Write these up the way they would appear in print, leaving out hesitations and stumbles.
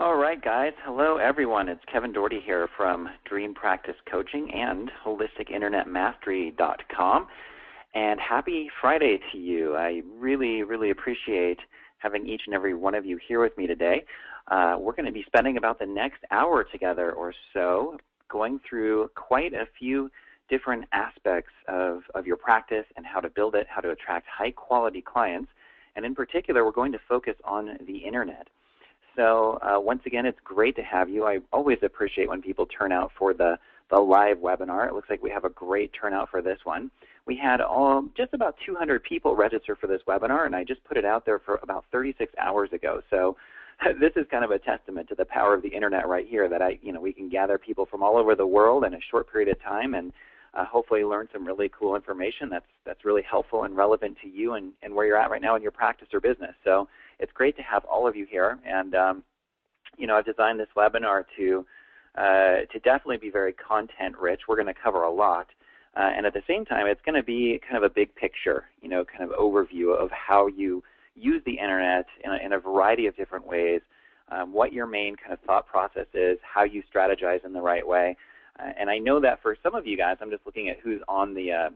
All right, guys. Hello, everyone. It's Kevin Doherty here from Dream Practice Coaching and HolisticInternetMastery.com. And happy Friday to you. I really appreciate having each and every one of you here with me today. We're going to be spending about the next hour together or so going through quite a few different aspects of your practice and how to build it, how to attract high-quality clients. And in particular, we're going to focus on the Internet. So once again, it's great to have you. I always appreciate when people turn out for the live webinar. It looks like we have a great turnout for this one. We had just about 200 people register for this webinar, and I just put it out there for about 36 hours ago. So this is kind of a testament to the power of the Internet right here, that we can gather people from all over the world in a short period of time and hopefully learn some really cool information that's really helpful and relevant to you and where you're at right now in your practice or business. So it's great to have all of you here, and I've designed this webinar to definitely be very content rich. We're going to cover a lot, and at the same time, it's going to be kind of a big picture, kind of overview of how you use the Internet in a variety of different ways, what your main kind of thought process is, how you strategize in the right way. And I know that for some of you guys, I'm just looking at who's on the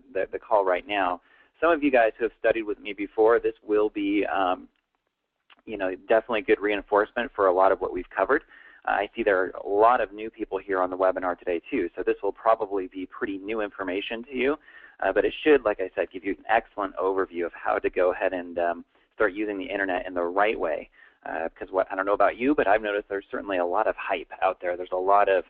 call right now. Some of you guys who have studied with me before, this will be definitely good reinforcement for a lot of what we've covered. I see there are a lot of new people here on the webinar today too, so this will probably be pretty new information to you, but it should, like I said, give you an excellent overview of how to go ahead and start using the Internet in the right way. Because I don't know about you, but I've noticed there's certainly a lot of hype out there. There's a lot of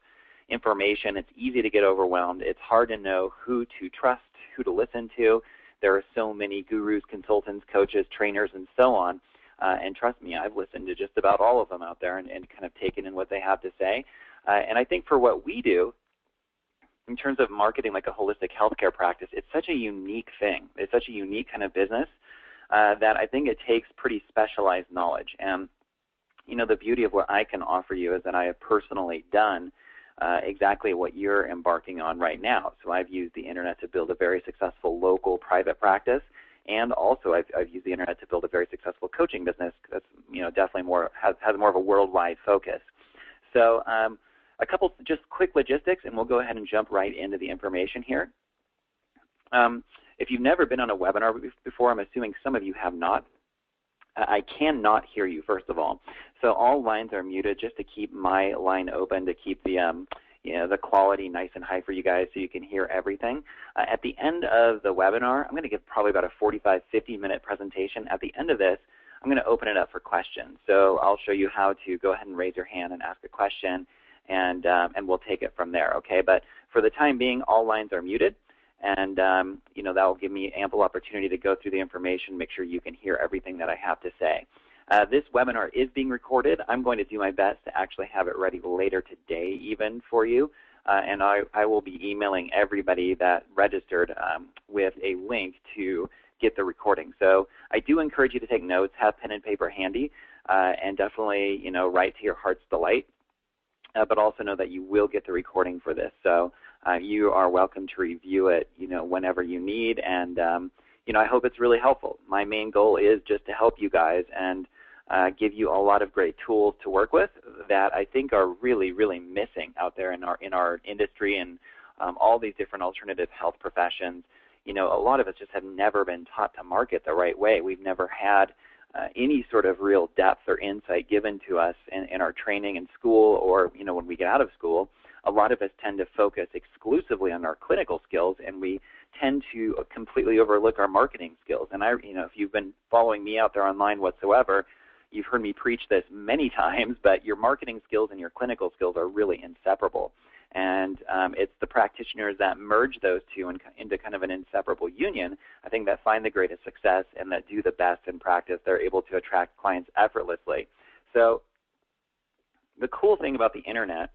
information. It's easy to get overwhelmed. It's hard to know who to trust, who to listen to. There are so many gurus, consultants, coaches, trainers, and so on. And trust me, I've listened to just about all of them out there and kind of taken in what they have to say. And I think for what we do, in terms of marketing like a holistic healthcare practice, it's such a unique thing. It's such a unique kind of business that I think it takes pretty specialized knowledge. And, the beauty of what I can offer you is that I have personally done exactly what you're embarking on right now. So I've used the Internet to build a very successful local private practice. And also, I've used the Internet to build a very successful coaching business that's, definitely has more of a worldwide focus. So a couple just quick logistics, and we'll go ahead and jump right into the information here. If you've never been on a webinar before, I'm assuming some of you have not. I cannot hear you, first of all. So all lines are muted just to keep my line open, to keep the quality nice and high for you guys so you can hear everything. At the end of the webinar, I'm going to give probably about a 45, 50-minute presentation. At the end of this, I'm going to open it up for questions. So I'll show you how to go ahead and raise your hand and ask a question, and we'll take it from there, okay? But for the time being, all lines are muted, and that will give me ample opportunity to go through the information, make sure you can hear everything that I have to say. This webinar is being recorded. I'm going to do my best to actually have it ready later today even for you, and I will be emailing everybody that registered with a link to get the recording. So I do encourage you to take notes, have pen and paper handy, and definitely write to your heart's delight, but also know that you will get the recording for this. So you are welcome to review it whenever you need, and I hope it's really helpful. My main goal is just to help you guys and give you a lot of great tools to work with that I think are really missing out there in our industry and all these different alternative health professions. A lot of us just have never been taught to market the right way. We've never had any sort of real depth or insight given to us in our training in school or when we get out of school. A lot of us tend to focus exclusively on our clinical skills, and we tend to completely overlook our marketing skills. And if you've been following me out there online whatsoever, you've heard me preach this many times, but your marketing skills and your clinical skills are really inseparable. And it's the practitioners that merge those two into kind of an inseparable union, I think, that find the greatest success and that do the best in practice. They're able to attract clients effortlessly. So the cool thing about the Internet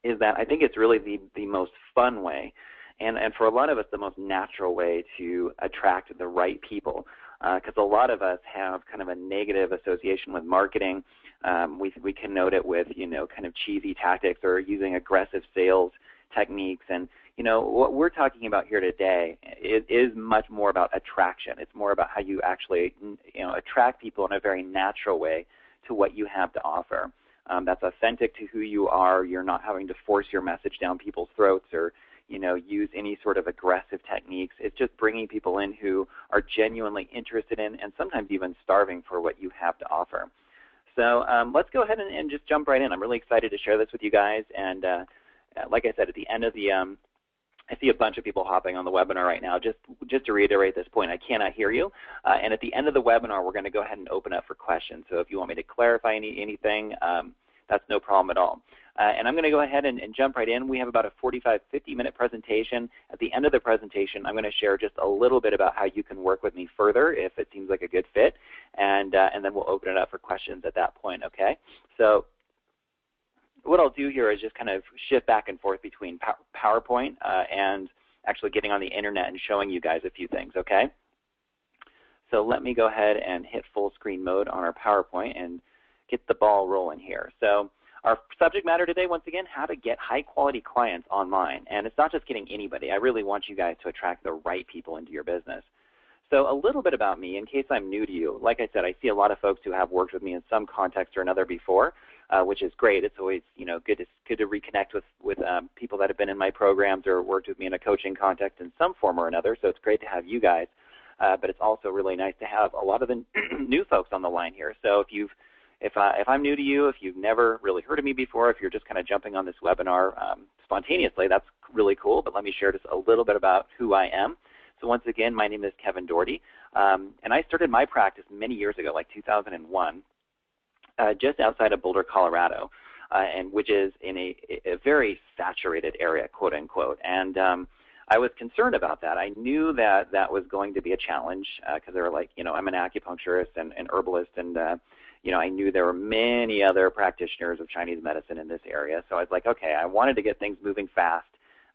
is that I think it's really the most fun way, and for a lot of us, the most natural way to attract the right people, because a lot of us have kind of a negative association with marketing. We can note it with, kind of cheesy tactics or using aggressive sales techniques. And, what we're talking about here today is much more about attraction. It's more about how you actually, attract people in a very natural way to what you have to offer. that's authentic to who you are. You're not having to force your message down people's throats or use any sort of aggressive techniques. It's just bringing people in who are genuinely interested in and sometimes even starving for what you have to offer. So let's go ahead and just jump right in. I'm really excited to share this with you guys. And like I said, at the end of the I see a bunch of people hopping on the webinar right now. Just to reiterate this point, I cannot hear you. And at the end of the webinar, we're going to go ahead and open up for questions. So if you want me to clarify anything, that's no problem at all. And I'm going to go ahead and jump right in. We have about a 45, 50-minute presentation. At the end of the presentation, I'm going to share just a little bit about how you can work with me further if it seems like a good fit. And then we'll open it up for questions at that point, okay? So what I'll do here is just kind of shift back and forth between PowerPoint and actually getting on the internet and showing you guys a few things, okay? So let me go ahead and hit full screen mode on our PowerPoint and get the ball rolling here. So our subject matter today, once again, how to get high quality clients online. And it's not just getting anybody. I really want you guys to attract the right people into your business. So a little bit about me in case I'm new to you. Like I said, I see a lot of folks who have worked with me in some context or another before, which is great. It's always good to reconnect with people that have been in my programs or worked with me in a coaching context in some form or another. So it's great to have you guys. But it's also really nice to have a lot of the new folks on the line here. So if I'm new to you, if you've never really heard of me before, if you're just kind of jumping on this webinar spontaneously, that's really cool. But let me share just a little bit about who I am. So once again, my name is Kevin Doherty, and I started my practice many years ago, like 2001, just outside of Boulder, Colorado, and which is in a very saturated area, quote unquote. And I was concerned about that. I knew that that was going to be a challenge because they were like, I'm an acupuncturist and an herbalist, and I knew there were many other practitioners of Chinese medicine in this area. So I was like, okay, I wanted to get things moving fast,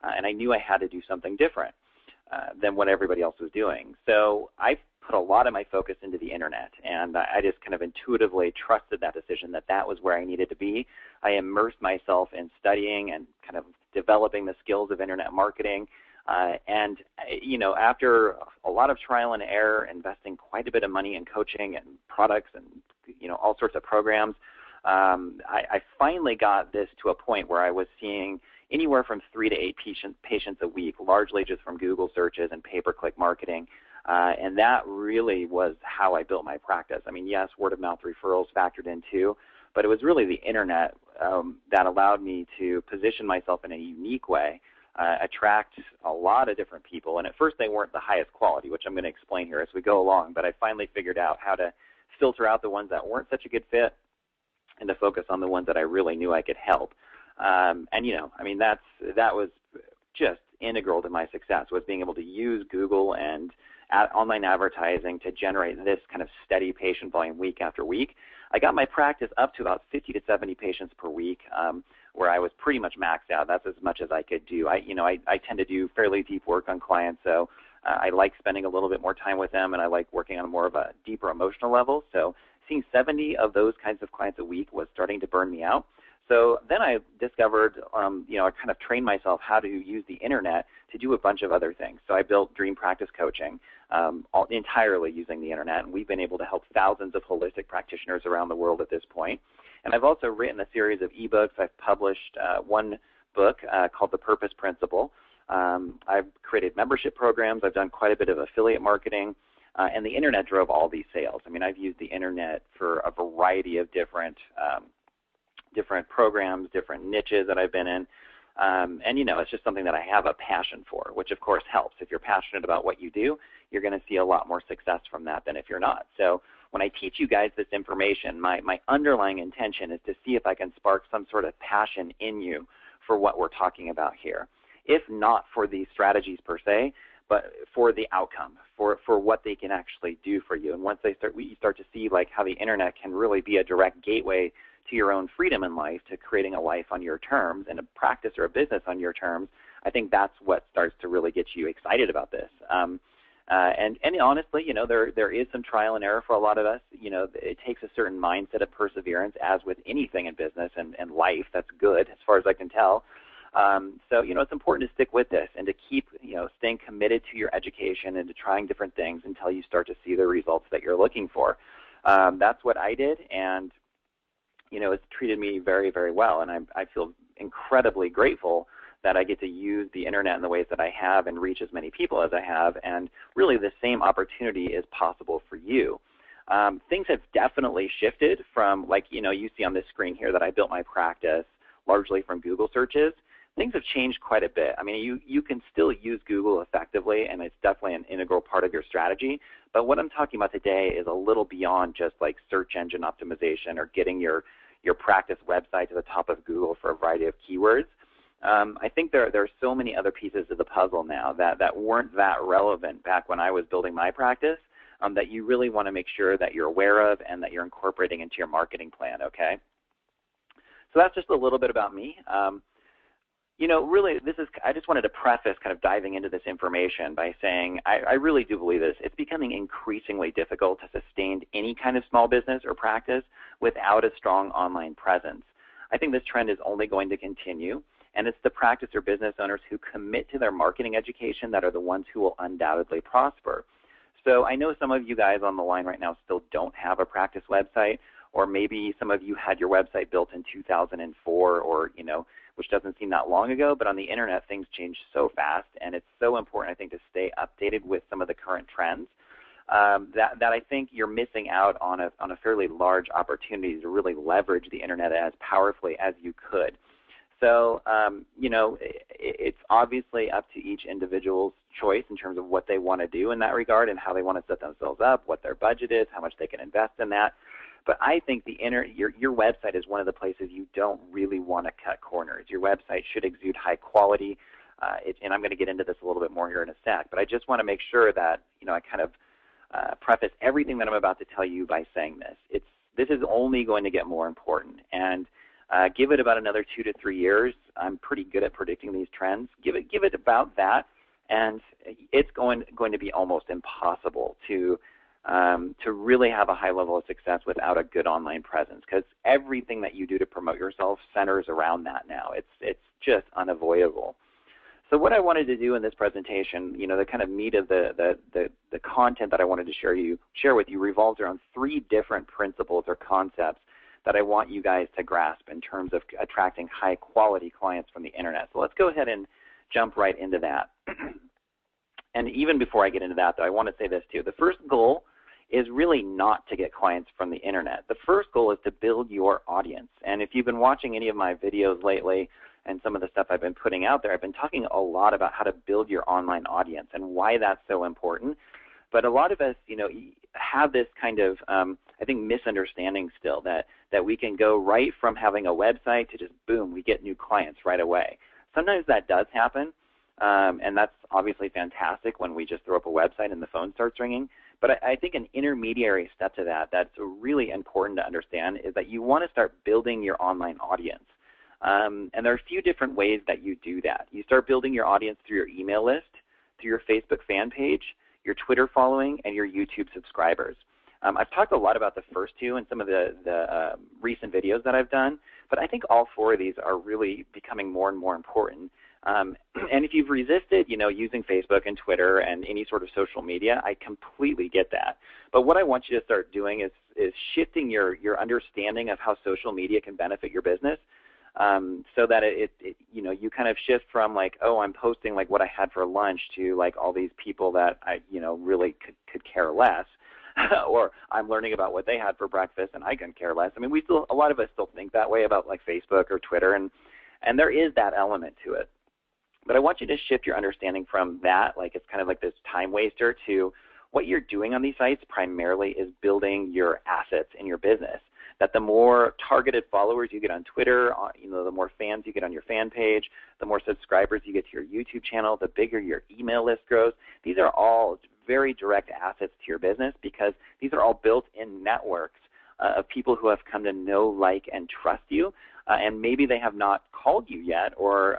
and I knew I had to do something different than what everybody else was doing. So I put a lot of my focus into the internet, and I just kind of intuitively trusted that decision that that was where I needed to be. I immersed myself in studying and kind of developing the skills of internet marketing. And after a lot of trial and error, investing quite a bit of money in coaching and products and all sorts of programs, I finally got this to a point where I was seeing anywhere from 3 to 8 patients a week, largely just from Google searches and pay-per-click marketing. And that really was how I built my practice. I mean, yes, word-of-mouth referrals factored in too, but it was really the internet that allowed me to position myself in a unique way, attract a lot of different people. And at first they weren't the highest quality, which I'm going to explain here as we go along, but I finally figured out how to filter out the ones that weren't such a good fit and to focus on the ones that I really knew I could help. That was just integral to my success, was being able to use Google and online advertising to generate this kind of steady patient volume week after week. I got my practice up to about 50 to 70 patients per week, where I was pretty much maxed out. That's as much as I could do. I tend to do fairly deep work on clients, so I like spending a little bit more time with them, and I like working on more of a deeper emotional level. So seeing 70 of those kinds of clients a week was starting to burn me out. So then I discovered, I kind of trained myself how to use the internet to do a bunch of other things. So I built Dream Practice Coaching entirely using the internet, and we've been able to help thousands of holistic practitioners around the world at this point. And I've also written a series of ebooks. I've published one book called The Purpose Principle. I've created membership programs. I've done quite a bit of affiliate marketing, and the internet drove all these sales. I mean, I've used the internet for a variety of different programs, different niches that I've been in. It's just something that I have a passion for, which of course helps. If you're passionate about what you do, you're going to see a lot more success from that than if you're not. So when I teach you guys this information, my underlying intention is to see if I can spark some sort of passion in you for what we're talking about here. If not for these strategies per se, but for the outcome, for what they can actually do for you. And once we start to see like how the internet can really be a direct gateway to your own freedom in life, to creating a life on your terms and a practice or a business on your terms, I think that's what starts to really get you excited about this. And honestly, there is some trial and error for a lot of us. It takes a certain mindset of perseverance, as with anything in business and life. That's good as far as I can tell. So it's important to stick with this and to keep, staying committed to your education and to trying different things until you start to see the results that you're looking for. That's what I did, and has treated me very, very well, and I feel incredibly grateful that I get to use the internet in the ways that I have and reach as many people as I have, and really the same opportunity is possible for you. Things have definitely shifted from, like, you see on this screen here that I built my practice largely from Google searches. Things have changed quite a bit. I mean, you can still use Google effectively, and it's definitely an integral part of your strategy. But what I'm talking about today is a little beyond just like search engine optimization or getting your practice website to the top of Google for a variety of keywords. I think there are so many other pieces of the puzzle now that weren't that relevant back when I was building my practice, that you really want to make sure that you're aware of and that you're incorporating into your marketing plan, okay? So that's just a little bit about me. Really, I just wanted to preface kind of diving into this information by saying I really do believe this. It's becoming increasingly difficult to sustain any kind of small business or practice without a strong online presence. I think this trend is only going to continue, and it's the practice or business owners who commit to their marketing education that are the ones who will undoubtedly prosper. So I know some of you guys on the line right now still don't have a practice website, or maybe some of you had your website built in 2004 or, which doesn't seem that long ago, but on the internet things change so fast, and it's so important, I think, to stay updated with some of the current trends that I think you're missing out on a fairly large opportunity to really leverage the internet as powerfully as you could. So, it's obviously up to each individual's choice in terms of what they want to do in that regard and how they want to set themselves up, what their budget is, how much they can invest in that. But I think your website is one of the places you don't really want to cut corners. Your website should exude high quality, and I'm going to get into this a little bit more here in a sec, but I just want to make sure that I kind of preface everything that I'm about to tell you by saying this. This is only going to get more important, and give it about another 2 to 3 years. I'm pretty good at predicting these trends. Give it about that, and it's going to be almost impossible to really have a high level of success without a good online presence, because everything that you do to promote yourself centers around that now. It's just unavoidable. So what I wanted to do in this presentation, the kind of meat of the content that I wanted to share with you revolves around 3 different principles or concepts that I want you guys to grasp in terms of attracting high quality clients from the internet. So let's go ahead and jump right into that. And even before I get into that, though, I want to say this too. The first goal is really not to get clients from the internet. The first goal is to build your audience. And if you've been watching any of my videos lately and some of the stuff I've been putting out there, I've been talking a lot about how to build your online audience and why that's so important. But a lot of us, have this kind of, I think, misunderstanding still that we can go right from having a website to just, boom, we get new clients right away. Sometimes that does happen, and that's obviously fantastic when we just throw up a website and the phone starts ringing. But I think an intermediary step to that's really important to understand is that you want to start building your online audience. And there are a few different ways that you do that. You start building your audience through your email list, through your Facebook fan page, your Twitter following, and your YouTube subscribers. I've talked a lot about the first two in some of the recent videos that I've done, but I think all 4 of these are really becoming more and more important. And if you've resisted, using Facebook and Twitter and any sort of social media, I completely get that. But what I want you to start doing is shifting your understanding of how social media can benefit your business, so that you kind of shift from like, oh, I'm posting like what I had for lunch to like all these people that I really could care less, or I'm learning about what they had for breakfast and I can care less. I mean, a lot of us still think that way about like Facebook or Twitter, and there is that element to it. But I want you to shift your understanding from that, like it's kind of like this time waster, to what you're doing on these sites primarily is building your assets in your business. That the more targeted followers you get on Twitter, the more fans you get on your fan page, the more subscribers you get to your YouTube channel, the bigger your email list grows. These are all very direct assets to your business because these are all built-in networks of people who have come to know, like, and trust you. And maybe they have not called you yet or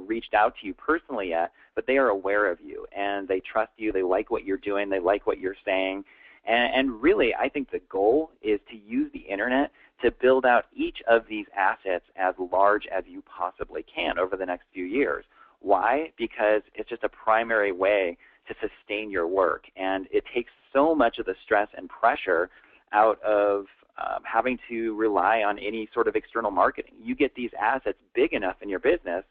reached out to you personally yet, but they are aware of you and they trust you. They like what you're doing. They like what you're saying. And really, I think the goal is to use the internet to build out each of these assets as large as you possibly can over the next few years. Why? Because it's just a primary way to sustain your work, and it takes so much of the stress and pressure out of having to rely on any sort of external marketing. You get these assets big enough in your business,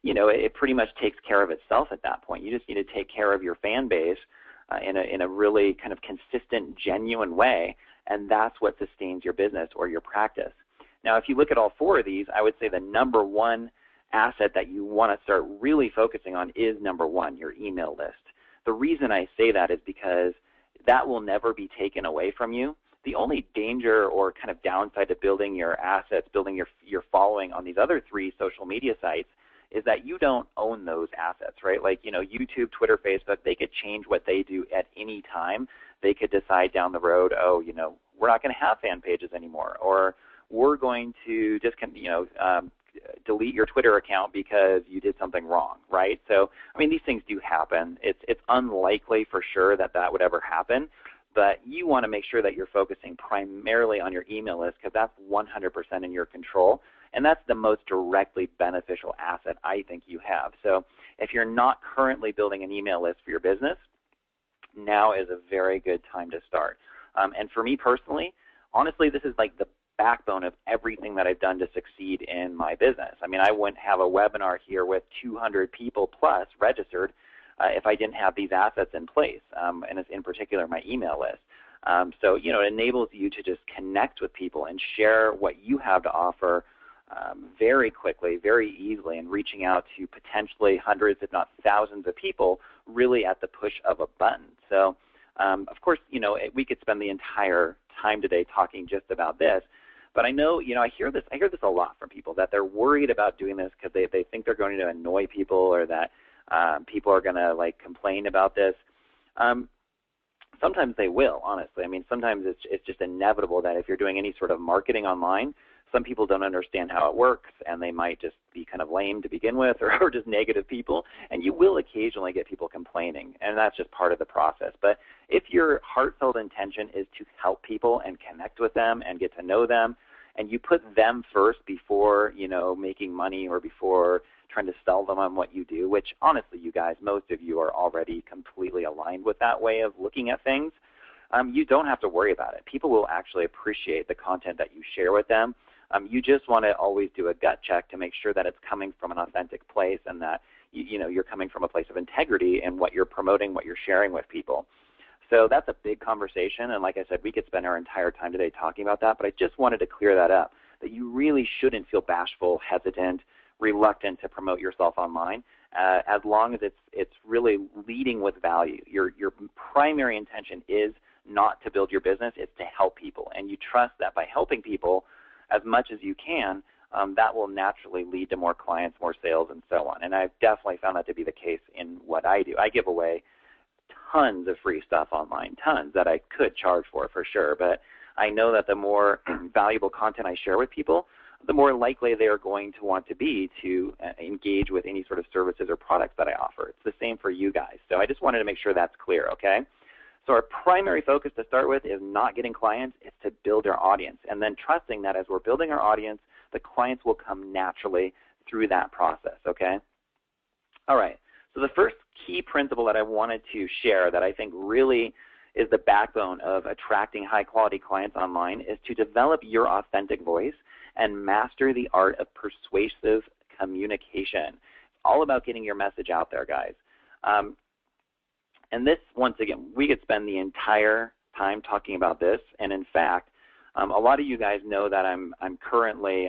you know, it pretty much takes care of itself at that point. You just need to take care of your fan base in a really kind of consistent, genuine way, and that's what sustains your business or your practice. Now, if you look at all four of these, I would say the number one asset that you want to start really focusing on is number one, your email list. The reason I say that is because that will never be taken away from you. The only danger or kind of downside to building your assets, building your following on these other three social media sites is that you don't own those assets, right? Like, you know, YouTube, Twitter, Facebook, they could change what they do at any time. They could decide down the road, oh, you know, we're not going to have fan pages anymore, or we're going to just, you know, delete your Twitter account because you did something wrong, right? So, I mean, these things do happen. It's unlikely for sure that that would ever happen, but you want to make sure that you're focusing primarily on your email list because that's 100% in your control, and that's the most directly beneficial asset I think you have. So if you're not currently building an email list for your business, now is a very good time to start. And for me personally, honestly, this is like the backbone of everything that I've done to succeed in my business. I mean, I wouldn't have a webinar here with 200 people plus registered if I didn't have these assets in place, and in particular my email list. So, you know, it enables you to just connect with people and share what you have to offer very quickly, very easily, and reaching out to potentially hundreds, if not thousands of people really at the push of a button. So, of course, you know, we could spend the entire time today talking just about this, but I know, you know, I hear this a lot from people that they're worried about doing this because they think they're going to annoy people or that people are going to like complain about this. Sometimes they will, honestly. I mean, sometimes it's just inevitable that if you're doing any sort of marketing online, some people don't understand how it works, and they might just be kind of lame to begin with or just negative people, and you will occasionally get people complaining, and that's just part of the process. But if your heartfelt intention is to help people and connect with them and get to know them, and you put them first before, you know, making money or before trying to sell them on what you do, which honestly, you guys, most of you are already completely aligned with that way of looking at things, you don't have to worry about it. People will actually appreciate the content that you share with them. You just want to always do a gut check to make sure that it's coming from an authentic place and that you know, you're coming from a place of integrity in what you're promoting, what you're sharing with people. So that's a big conversation, and like I said, we could spend our entire time today talking about that, but I just wanted to clear that up, that you really shouldn't feel bashful, hesitant, reluctant to promote yourself online, as long as it's really leading with value. Your primary intention is not to build your business, it's to help people, and you trust that by helping people as much as you can, that will naturally lead to more clients, more sales, and so on. And I've definitely found that to be the case in what I do. I give away tons of free stuff online, tons that I could charge for sure, but I know that the more valuable content I share with people, the more likely they are going to want to be to engage with any sort of services or products that I offer. It's the same for you guys. So I just wanted to make sure that's clear, okay? So our primary focus to start with is not getting clients, it's to build our audience, and then trusting that as we're building our audience, the clients will come naturally through that process, okay? All right, so the first key principle that I wanted to share that I think really is the backbone of attracting high-quality clients online is to develop your authentic voice and master the art of persuasive communication. It's all about getting your message out there, guys. And this, once again, we could spend the entire time talking about this. And in fact, a lot of you guys know that I'm currently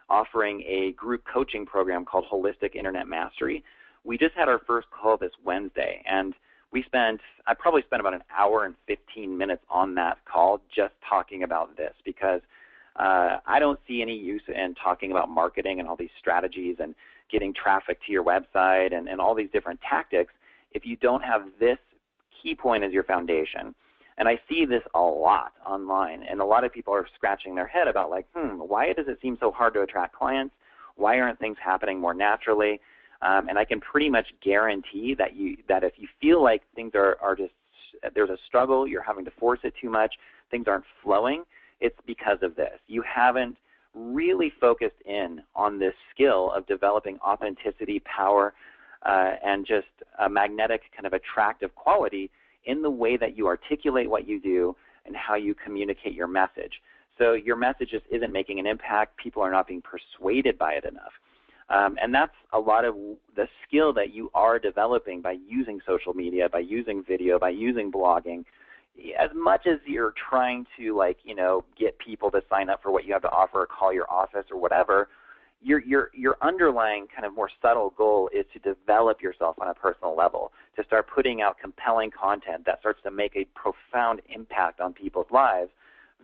offering a group coaching program called Holistic Internet Mastery. We just had our first call this Wednesday, and I probably spent about an hour and 15 minutes on that call just talking about this because I don't see any use in talking about marketing and all these strategies and getting traffic to your website and all these different tactics if you don't have this key point as your foundation. And I see this a lot online, and a lot of people are scratching their head about like, why does it seem so hard to attract clients? Why aren't things happening more naturally? And I can pretty much guarantee that if you feel like things are just, there's a struggle, you're having to force it too much, things aren't flowing, it's because of this. You haven't really focused in on this skill of developing authenticity, power, and just a magnetic kind of attractive quality in the way that you articulate what you do, in how you communicate your message. So your message just isn't making an impact. People are not being persuaded by it enough. And that's a lot of the skill that you are developing by using social media, by using video, by using blogging. As much as you're trying to, like, you know, get people to sign up for what you have to offer or call your office or whatever, your underlying kind of more subtle goal is to develop yourself on a personal level, to start putting out compelling content that starts to make a profound impact on people's lives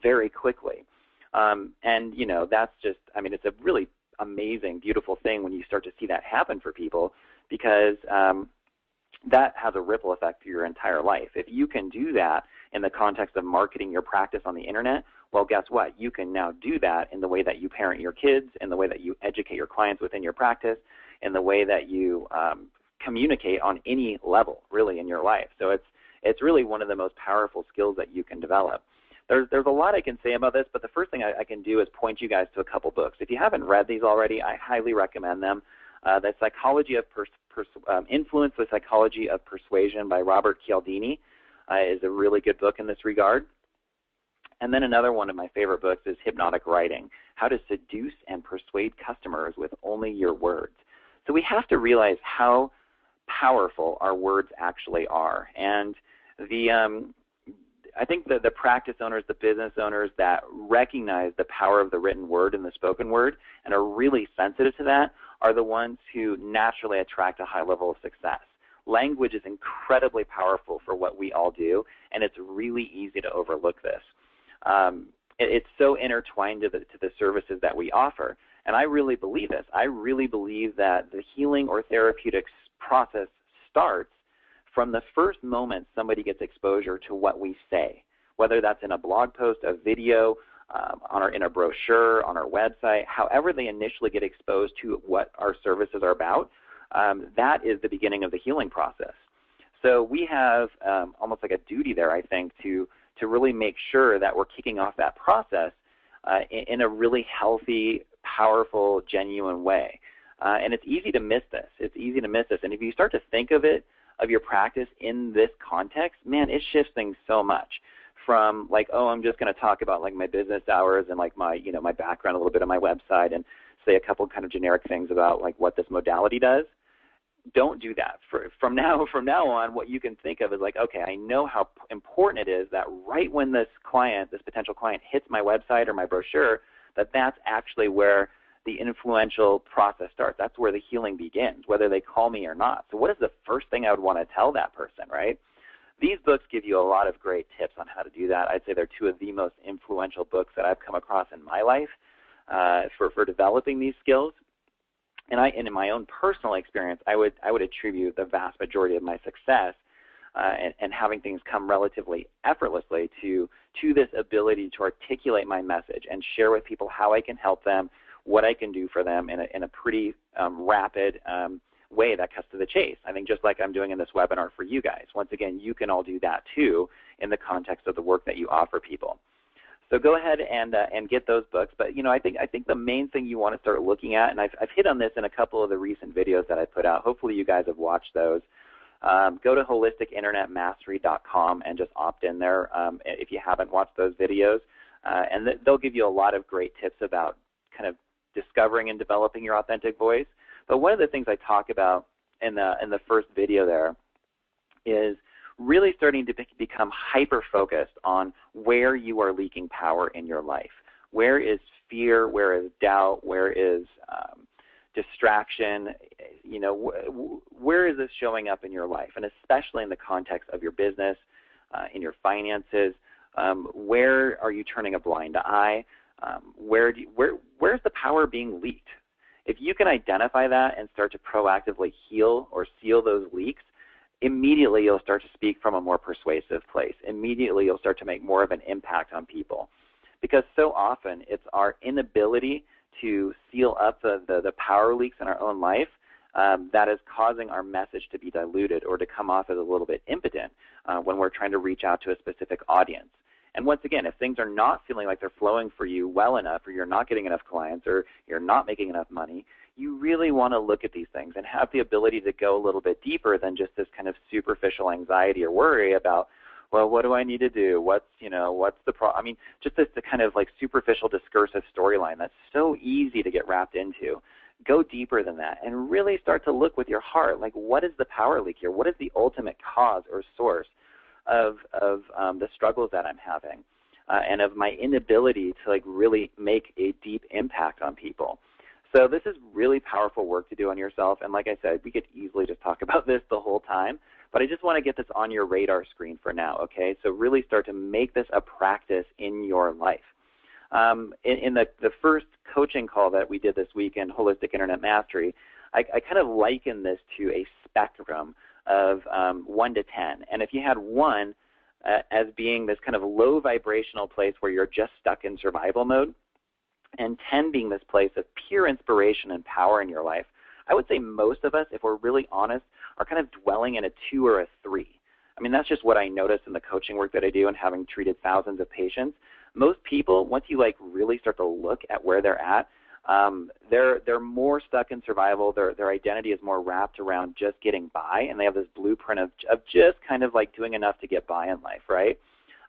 very quickly. And, you know, that's just, I mean, it's a really amazing, beautiful thing when you start to see that happen for people, because that has a ripple effect through your entire life. If you can do that in the context of marketing your practice on the internet, well, guess what? You can now do that in the way that you parent your kids, in the way that you educate your clients within your practice, in the way that you communicate on any level, really, in your life. So it's really one of the most powerful skills that you can develop. There's a lot I can say about this, but the first thing I can do is point you guys to a couple books. If you haven't read these already, I highly recommend them. The Psychology of Influence, The Psychology of Persuasion by Robert Cialdini is a really good book in this regard. And then another one of my favorite books is Hypnotic Writing, How to Seduce and Persuade Customers with Only Your Words. So we have to realize how powerful our words actually are. And I think the practice owners, the business owners that recognize the power of the written word and the spoken word and are really sensitive to that are the ones who naturally attract a high level of success. Language is incredibly powerful for what we all do, and it's really easy to overlook this. It's so intertwined to the services that we offer, and I really believe this. I really believe that the healing or therapeutics process starts from the first moment somebody gets exposure to what we say, whether that's in a blog post, a video, in a brochure, on our website, however they initially get exposed to what our services are about, that is the beginning of the healing process. So we have almost like a duty there, I think, to really make sure that we're kicking off that process in a really healthy, powerful, genuine way. And it's easy to miss this. It's easy to miss this. And if you start to think of your practice in this context, man, it shifts things so much. From like, oh, I'm just going to talk about like my business hours and like my background, a little bit on my website, and say a couple kind of generic things about like what this modality does. Don't do that. From now on, what you can think of is like, okay, I know how important it is that right when this potential client hits my website or my brochure, that's actually where the influential process starts. That's where the healing begins, whether they call me or not. So what is the first thing I would want to tell that person, right? These books give you a lot of great tips on how to do that. I'd say they're two of the most influential books that I've come across in my life for developing these skills. And in my own personal experience, I would attribute the vast majority of my success and having things come relatively effortlessly to this ability to articulate my message and share with people how I can help them, what I can do for them in a pretty rapid way that cuts to the chase. I think just like I'm doing in this webinar for you guys. Once again, you can all do that too in the context of the work that you offer people. So go ahead and get those books. But I think the main thing you want to start looking at, and I've hit on this in a couple of the recent videos that I put out. Hopefully you guys have watched those. Go to holisticinternet.mastery.com and just opt in there if you haven't watched those videos, and they'll give you a lot of great tips about kind of discovering and developing your authentic voice. But one of the things I talk about in the first video there is really starting to become hyper-focused on where you are leaking power in your life. Where is fear? Where is doubt? Where is distraction? Where is this showing up in your life? And especially in the context of your business, in your finances, where are you turning a blind eye? Where's the power being leaked? If you can identify that and start to proactively heal or seal those leaks, immediately you'll start to speak from a more persuasive place. Immediately you'll start to make more of an impact on people. Because so often it's our inability to seal up the power leaks in our own life that is causing our message to be diluted or to come off as a little bit impotent when we're trying to reach out to a specific audience. And once again, if things are not feeling like they're flowing for you well enough, or you're not getting enough clients, or you're not making enough money, you really want to look at these things and have the ability to go a little bit deeper than just this kind of superficial anxiety or worry about well, what do I need to do? What's the problem? I mean, just this the kind of like superficial discursive storyline that's so easy to get wrapped into. Go deeper than that and really start to look with your heart, like what is the power leak here? What is the ultimate cause or source of the struggles that I'm having and of my inability to like really make a deep impact on people? So this is really powerful work to do on yourself, and like I said, we could easily just talk about this the whole time, but I just want to get this on your radar screen for now, okay? So really start to make this a practice in your life. In the first coaching call that we did this week in Holistic Internet Mastery, I kind of liken this to a spectrum of 1 to 10. And if you had 1 as being this kind of low vibrational place where you're just stuck in survival mode, and 10 being this place of pure inspiration and power in your life, I would say most of us, if we're really honest, are kind of dwelling in a 2 or a 3. I mean, that's just what I notice in the coaching work that I do and having treated thousands of patients. Most people, once you like really start to look at where they're at, they're more stuck in survival. Their identity is more wrapped around just getting by, and they have this blueprint of just kind of like doing enough to get by in life, right?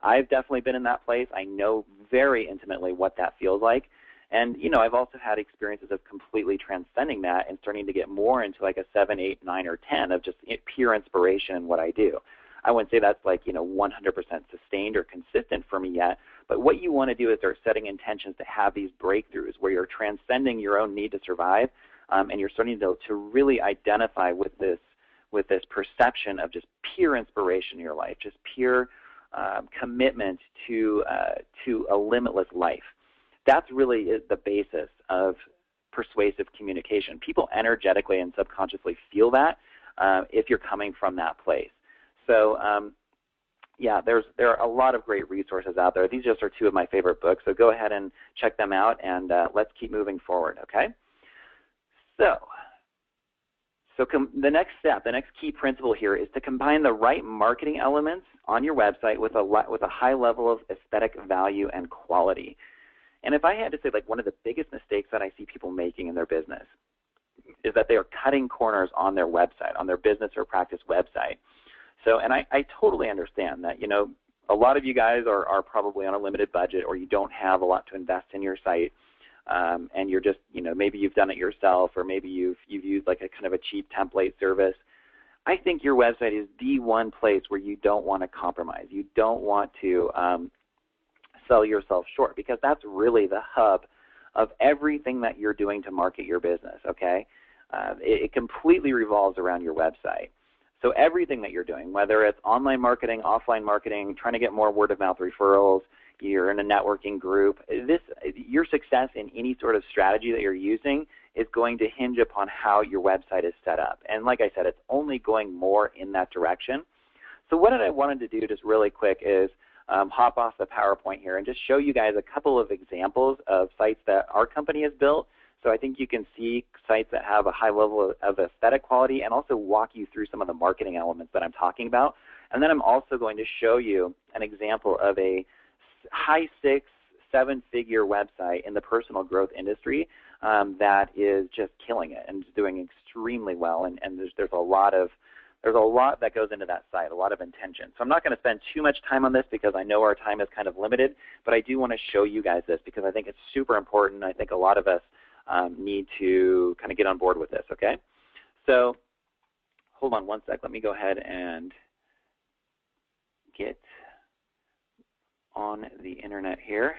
I've definitely been in that place. I know very intimately what that feels like. And, I've also had experiences of completely transcending that and starting to get more into like a 7, 8, 9, or 10 of just pure inspiration in what I do. I wouldn't say that's like, 100% sustained or consistent for me yet, but what you want to do is start setting intentions to have these breakthroughs where you're transcending your own need to survive, and you're starting to really identify with this perception of just pure inspiration in your life, just pure commitment to a limitless life. That's really the basis of persuasive communication. People energetically and subconsciously feel that if you're coming from that place. So, there are a lot of great resources out there. These just are 2 of my favorite books, so go ahead and check them out, and let's keep moving forward, okay? So the next step, the next key principle here is to combine the right marketing elements on your website with a high level of aesthetic value and quality. And if I had to say, like, one of the biggest mistakes that I see people making in their business is that they are cutting corners on their website, on their business or practice website. So, and I totally understand that, a lot of you guys are probably on a limited budget, or you don't have a lot to invest in your site, and you're just, maybe you've done it yourself, or maybe you've used like a kind of a cheap template service. I think your website is the one place where you don't want to compromise. You don't want to sell yourself short, because that's really the hub of everything that you're doing to market your business, okay? It completely revolves around your website. So everything that you're doing, whether it's online marketing, offline marketing, trying to get more word-of-mouth referrals, you're in a networking group, your success in any sort of strategy that you're using is going to hinge upon how your website is set up. And like I said, it's only going more in that direction. So what I wanted to do just really quick is hop off the PowerPoint here and just show you guys a couple of examples of sites that our company has built. So I think you can see sites that have a high level of aesthetic quality, and also walk you through some of the marketing elements that I'm talking about. And then I'm also going to show you an example of a high 6, 7-figure website in the personal growth industry that is just killing it and is doing extremely well. And there's a lot that goes into that site, a lot of intention. So I'm not going to spend too much time on this because I know our time is kind of limited, but I do want to show you guys this because I think it's super important. I think a lot of us need to kind of get on board with this, okay? So hold on one sec. Let me go ahead and get on the internet here.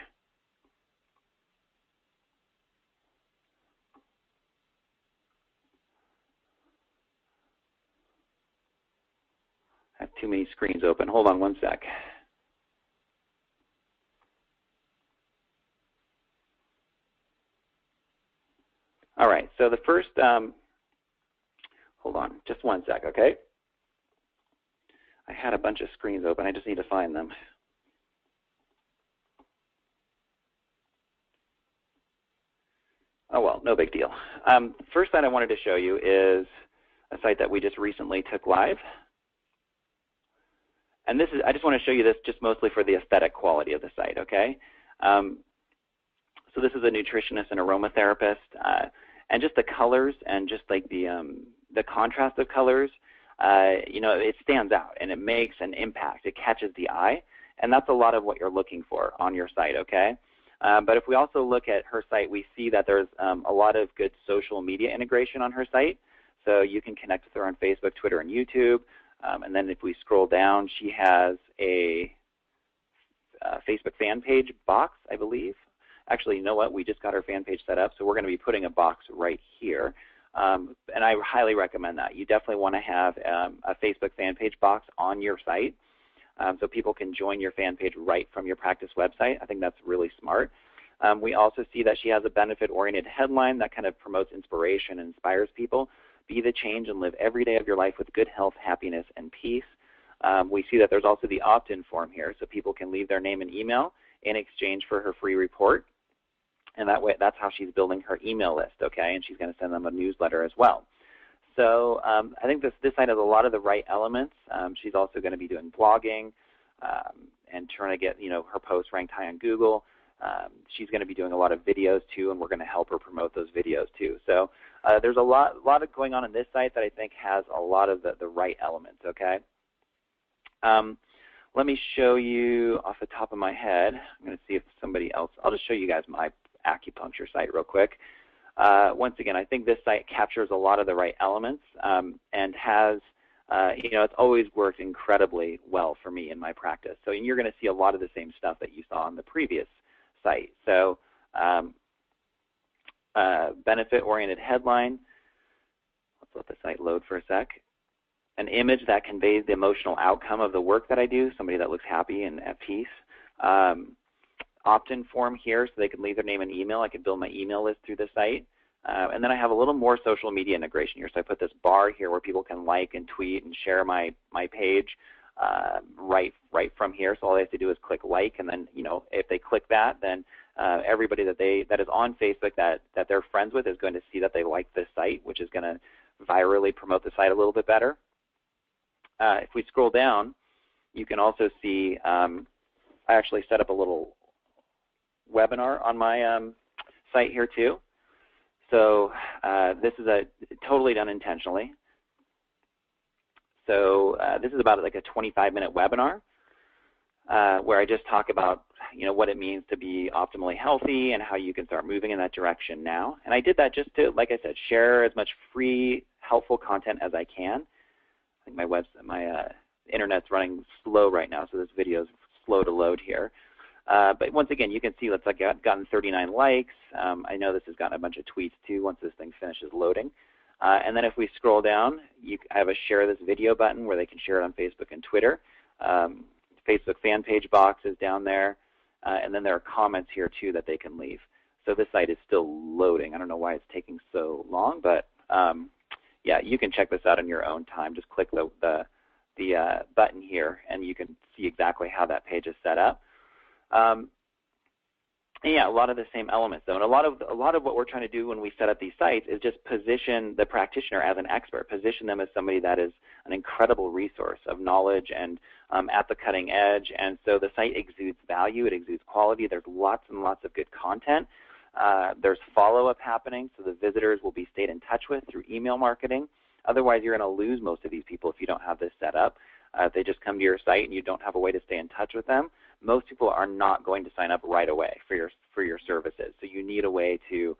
I have too many screens open. Hold on one sec. All right, so the first, hold on, just one sec, okay? I had a bunch of screens open. I just need to find them. Oh, well, no big deal. First site I wanted to show you is a site that we just recently took live. And this is, I just want to show you this just mostly for the aesthetic quality of the site, okay? So this is a nutritionist and aromatherapist, and just the colors and just like the contrast of colors it stands out and it makes an impact. It catches the eye, and that's a lot of what you're looking for on your site, okay? But if we also look at her site, we see that there's a lot of good social media integration on her site. So you can connect with her on Facebook, Twitter, and YouTube. And then if we scroll down, she has a Facebook fan page box, I believe. Actually, you know what? We just got her fan page set up, so we're going to be putting a box right here. And I highly recommend that. You definitely want to have a Facebook fan page box on your site so people can join your fan page right from your practice website. I think that's really smart. We also see that she has a benefit-oriented headline that kind of promotes inspiration and inspires people. Be the change and live every day of your life with good health, happiness, and peace. We see that there's also the opt-in form here, so people can leave their name and email in exchange for her free report. And that way, that's how she's building her email list, okay? And she's going to send them a newsletter as well. So I think this site has a lot of the right elements. She's also going to be doing blogging and trying to get her posts ranked high on Google. She's going to be doing a lot of videos too, and we're going to help her promote those videos too. So there's a lot of going on this site that I think has a lot of the right elements, okay? Let me show you off the top of my head. I'm going to see if somebody else, I'll just show you guys my acupuncture site real quick. Once again, I think this site captures a lot of the right elements and has, it's always worked incredibly well for me in my practice. So you're going to see a lot of the same stuff that you saw on the previous site. So benefit-oriented headline. Let's let the site load for a sec. An image that conveys the emotional outcome of the work that I do, somebody that looks happy and at peace. Opt-in form here so they can leave their name and email. I can build my email list through the site. And then I have a little more social media integration here. So I put this bar here where people can like and tweet and share my page right from here. So all they have to do is click like, and then if they click that, then everybody that is on Facebook that they're friends with is going to see that they like this site, which is going to virally promote the site a little bit better. If we scroll down, you can also see I actually set up a little webinar on my site here too. So this is totally done intentionally. So this is about like a 25-minute webinar where I just talk about what it means to be optimally healthy and how you can start moving in that direction now. And I did that just to, like I said, share as much free, helpful content as I can. I think my internet's running slow right now, so this video is slow to load here. But once again, you can see it's like I've gotten 39 likes. I know this has gotten a bunch of tweets too once this thing finishes loading. And then if we scroll down, I have a share this video button where they can share it on Facebook and Twitter. Facebook fan page box is down there. And then there are comments here too that they can leave. So this site is still loading. I don't know why it's taking so long, but yeah, you can check this out in your own time. Just click the button here, and you can see exactly how that page is set up. And yeah, a lot of the same elements though, and a lot of what we're trying to do when we set up these sites is just position the practitioner as an expert, position them as somebody that is an incredible resource of knowledge and at the cutting edge. And so the site exudes value, it exudes quality. There's lots and lots of good content. There's follow-up happening, so the visitors will be stayed in touch with through email marketing. Otherwise, you're going to lose most of these people if you don't have this set up. If they just come to your site and you don't have a way to stay in touch with them, most people are not going to sign up right away for your services. So you need a way to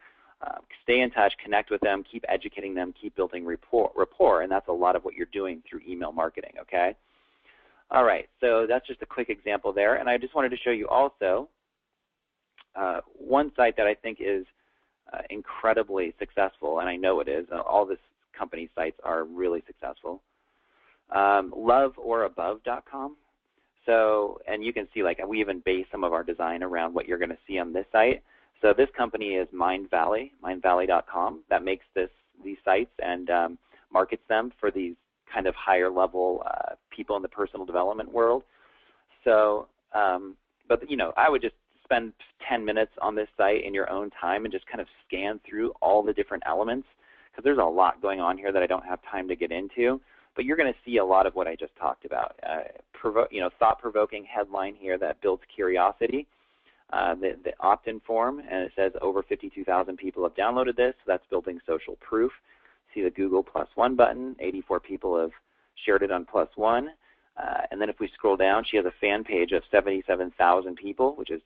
stay in touch, connect with them, keep educating them, keep building rapport, and that's a lot of what you're doing through email marketing, okay? All right, so that's just a quick example there. And I just wanted to show you also one site that I think is incredibly successful, and I know it is. All this company sites are really successful. Loveorabove.com. So, and you can see, like, we even base some of our design around what you're going to see on this site. So this company is mindvalley.com, that makes these sites and markets them for these kind of higher level people in the personal development world. So, but I would just spend 10 minutes on this site in your own time and just kind of scan through all the different elements, because there's a lot going on here that I don't have time to get into. But you're going to see a lot of what I just talked about. Thought-provoking headline here that builds curiosity. The opt-in form, and it says over 52,000 people have downloaded this. So that's building social proof. See the Google +1 button. 84 people have shared it on +1. And then if we scroll down, she has a fan page of 77,000 people, which is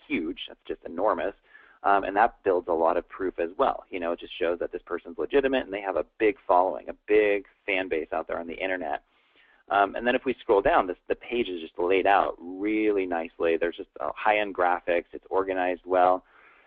huge. That's just enormous. And that builds a lot of proof as well. You know, it just shows that this person's legitimate and they have a big following, a big fan base out there on the internet. And then if we scroll down, the page is just laid out really nicely. There's just high-end graphics. It's organized well.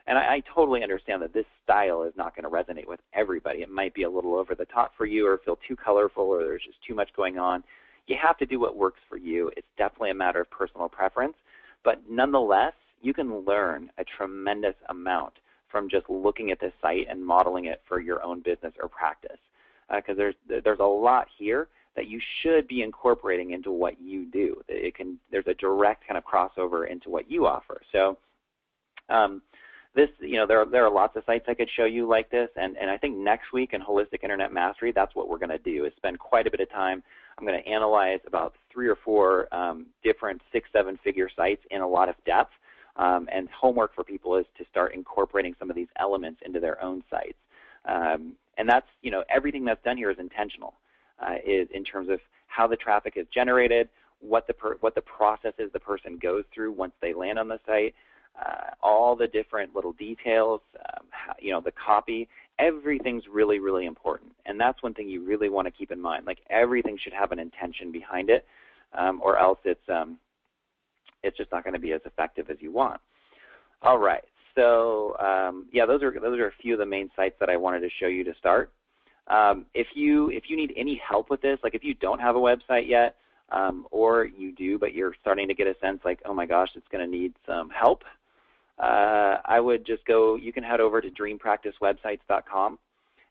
And I totally understand that this style is not going to resonate with everybody. It might be a little over the top for you or feel too colorful or there's just too much going on. You have to do what works for you. It's definitely a matter of personal preference. But nonetheless, you can learn a tremendous amount from just looking at this site and modeling it for your own business or practice. Because there's a lot here that you should be incorporating into what you do. There's a direct kind of crossover into what you offer. So there are lots of sites I could show you like this, and I think next week in Holistic Internet Mastery, that's what we're going to do, is spend quite a bit of time. I'm going to analyze about 3 or 4 different 6-7 figure sites in a lot of depth, and homework for people is to start incorporating some of these elements into their own sites. And that's, everything that's done here is intentional, is in terms of how the traffic is generated, what the process is the person goes through once they land on the site, all the different little details, the copy. Everything's really, really important. And that's one thing you really want to keep in mind. Like, everything should have an intention behind it, or else it's just not going to be as effective as you want. All right. So those are a few of the main sites that I wanted to show you to start. If you need any help with this, like if you don't have a website yet, or you do but you're starting to get a sense like, oh my gosh, it's going to need some help, I would just go, you can head over to dreampracticewebsites.com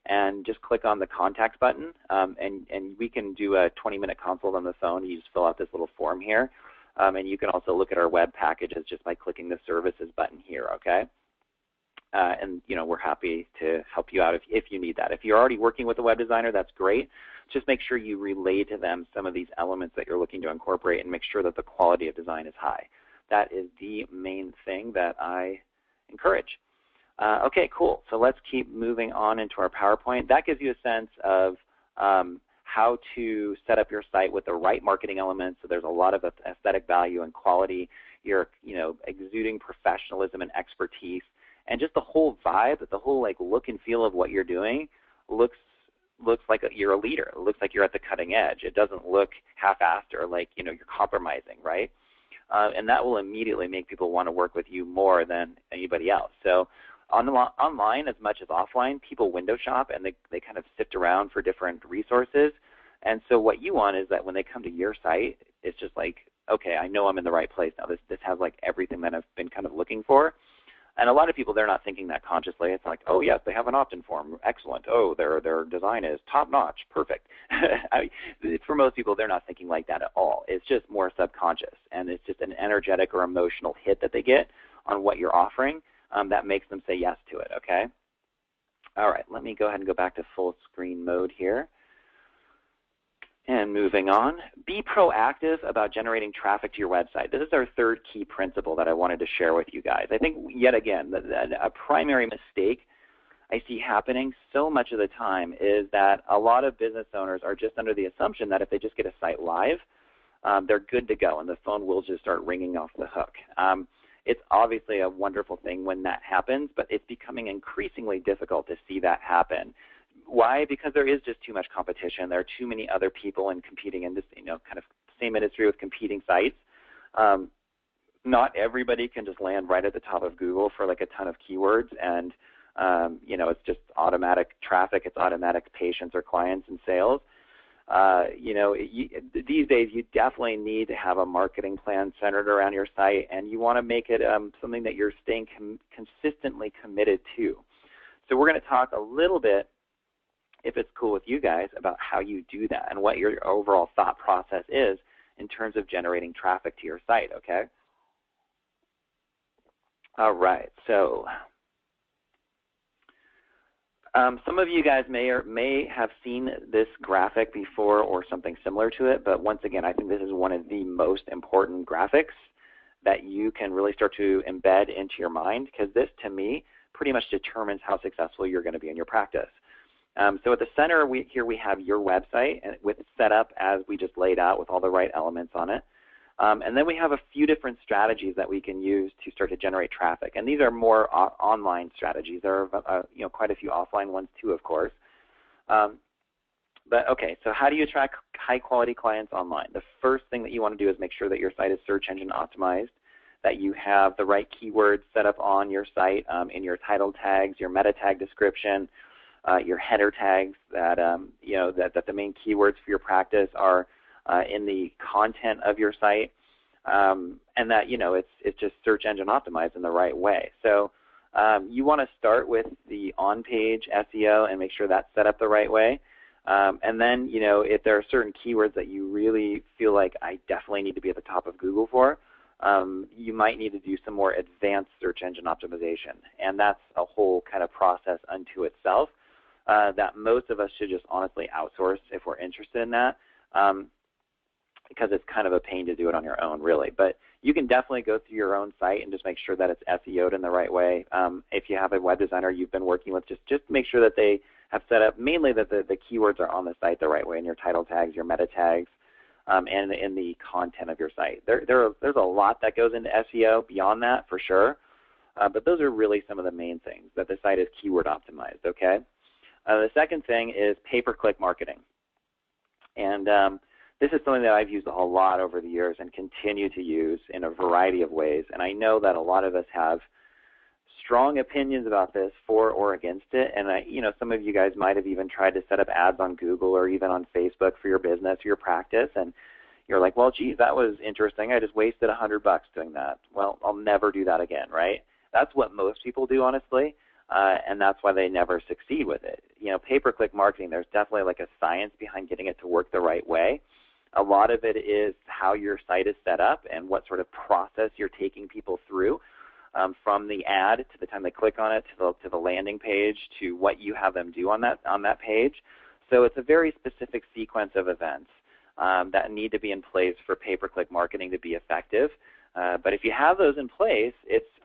and just click on the contacts button, and we can do a 20-minute consult on the phone. You just fill out this little form here, and you can also look at our web packages just by clicking the services button here, okay? And we're happy to help you out if you need that. If you're already working with a web designer, that's great. Just make sure you relay to them some of these elements that you're looking to incorporate and make sure that the quality of design is high. That is the main thing that I encourage. Okay, cool. So let's keep moving on into our PowerPoint. That gives you a sense of how to set up your site with the right marketing elements. So there's a lot of aesthetic value and quality. You're exuding professionalism and expertise. And just the whole vibe, the whole look and feel of what you're doing looks like you're a leader. It looks like you're at the cutting edge. It doesn't look half-assed or like you're compromising, right? And that will immediately make people want to work with you more than anybody else. So online as much as offline, people window shop and they kind of sift around for different resources. And so what you want is that when they come to your site, it's just like, okay, I know I'm in the right place now. This has everything that I've been kind of looking for. And a lot of people, they're not thinking that consciously. It's like, oh, yes, they have an opt-in form. Excellent. Oh, their design is top-notch. Perfect. For most people, they're not thinking like that at all. It's just more subconscious, and it's just an energetic or emotional hit that they get on what you're offering that makes them say yes to it, okay? All right, let me go ahead and go back to full screen mode here. And moving on, be proactive about generating traffic to your website. This is our third key principle that I wanted to share with you guys. I think, yet again, a primary mistake I see happening so much of the time is that a lot of business owners are just under the assumption that if they just get a site live, they're good to go and the phone will just start ringing off the hook. It's obviously a wonderful thing when that happens, but it's becoming increasingly difficult to see that happen. Why? Because there is just too much competition. There are too many other people and competing in this, kind of same industry with competing sites. Not everybody can just land right at the top of Google for a ton of keywords, and it's just automatic traffic. It's automatic patients or clients and sales. These days you definitely need to have a marketing plan centered around your site, and you want to make it something that you're staying consistently committed to. So we're going to talk a little bit, if it's cool with you guys, about how you do that and what your overall thought process is in terms of generating traffic to your site, okay? All right, so some of you guys may have seen this graphic before or something similar to it, but once again, I think this is one of the most important graphics that you can really start to embed into your mind, because this, to me, pretty much determines how successful you're going to be in your practice. So at the center here we have your website with it set up as we just laid out with all the right elements on it. And then we have a few different strategies that we can use to start to generate traffic. And these are more online strategies. There are quite a few offline ones too, of course. But okay, so how do you attract high-quality clients online? The first thing that you want to do is make sure that your site is search engine optimized, that you have the right keywords set up on your site in your title tags, your meta tag description, your header tags, that that the main keywords for your practice are in the content of your site, and that it's just search engine optimized in the right way. So you want to start with the on-page SEO and make sure that's set up the right way. And then, if there are certain keywords that you really feel like I definitely need to be at the top of Google for, you might need to do some more advanced search engine optimization. And that's a whole kind of process unto itself that most of us should just honestly outsource if we're interested in that, because it's kind of a pain to do it on your own, really. But you can definitely go through your own site and just make sure that it's SEO'd in the right way. If you have a web designer you've been working with, just make sure that they have set up mainly that the keywords are on the site the right way in your title tags, your meta tags, and in the content of your site. There's a lot that goes into SEO beyond that for sure, but those are really some of the main things, that the site is keyword optimized, okay? The second thing is pay-per-click marketing. And this is something that I've used a whole lot over the years and continue to use in a variety of ways. And I know that a lot of us have strong opinions about this, for or against it. And some of you guys might have even tried to set up ads on Google or even on Facebook for your business or your practice, and you're like, well, geez, that was interesting. I just wasted $100 doing that. Well, I'll never do that again, right? That's what most people do, honestly, and that's why they never succeed with it. Pay-per-click marketing, there's definitely like a science behind getting it to work the right way. A lot of it is how your site is set up and what sort of process you're taking people through. From the ad to the time they click on it to the landing page to what you have them do on that page. So it's a very specific sequence of events that need to be in place for pay-per-click marketing to be effective. But if you have those in place,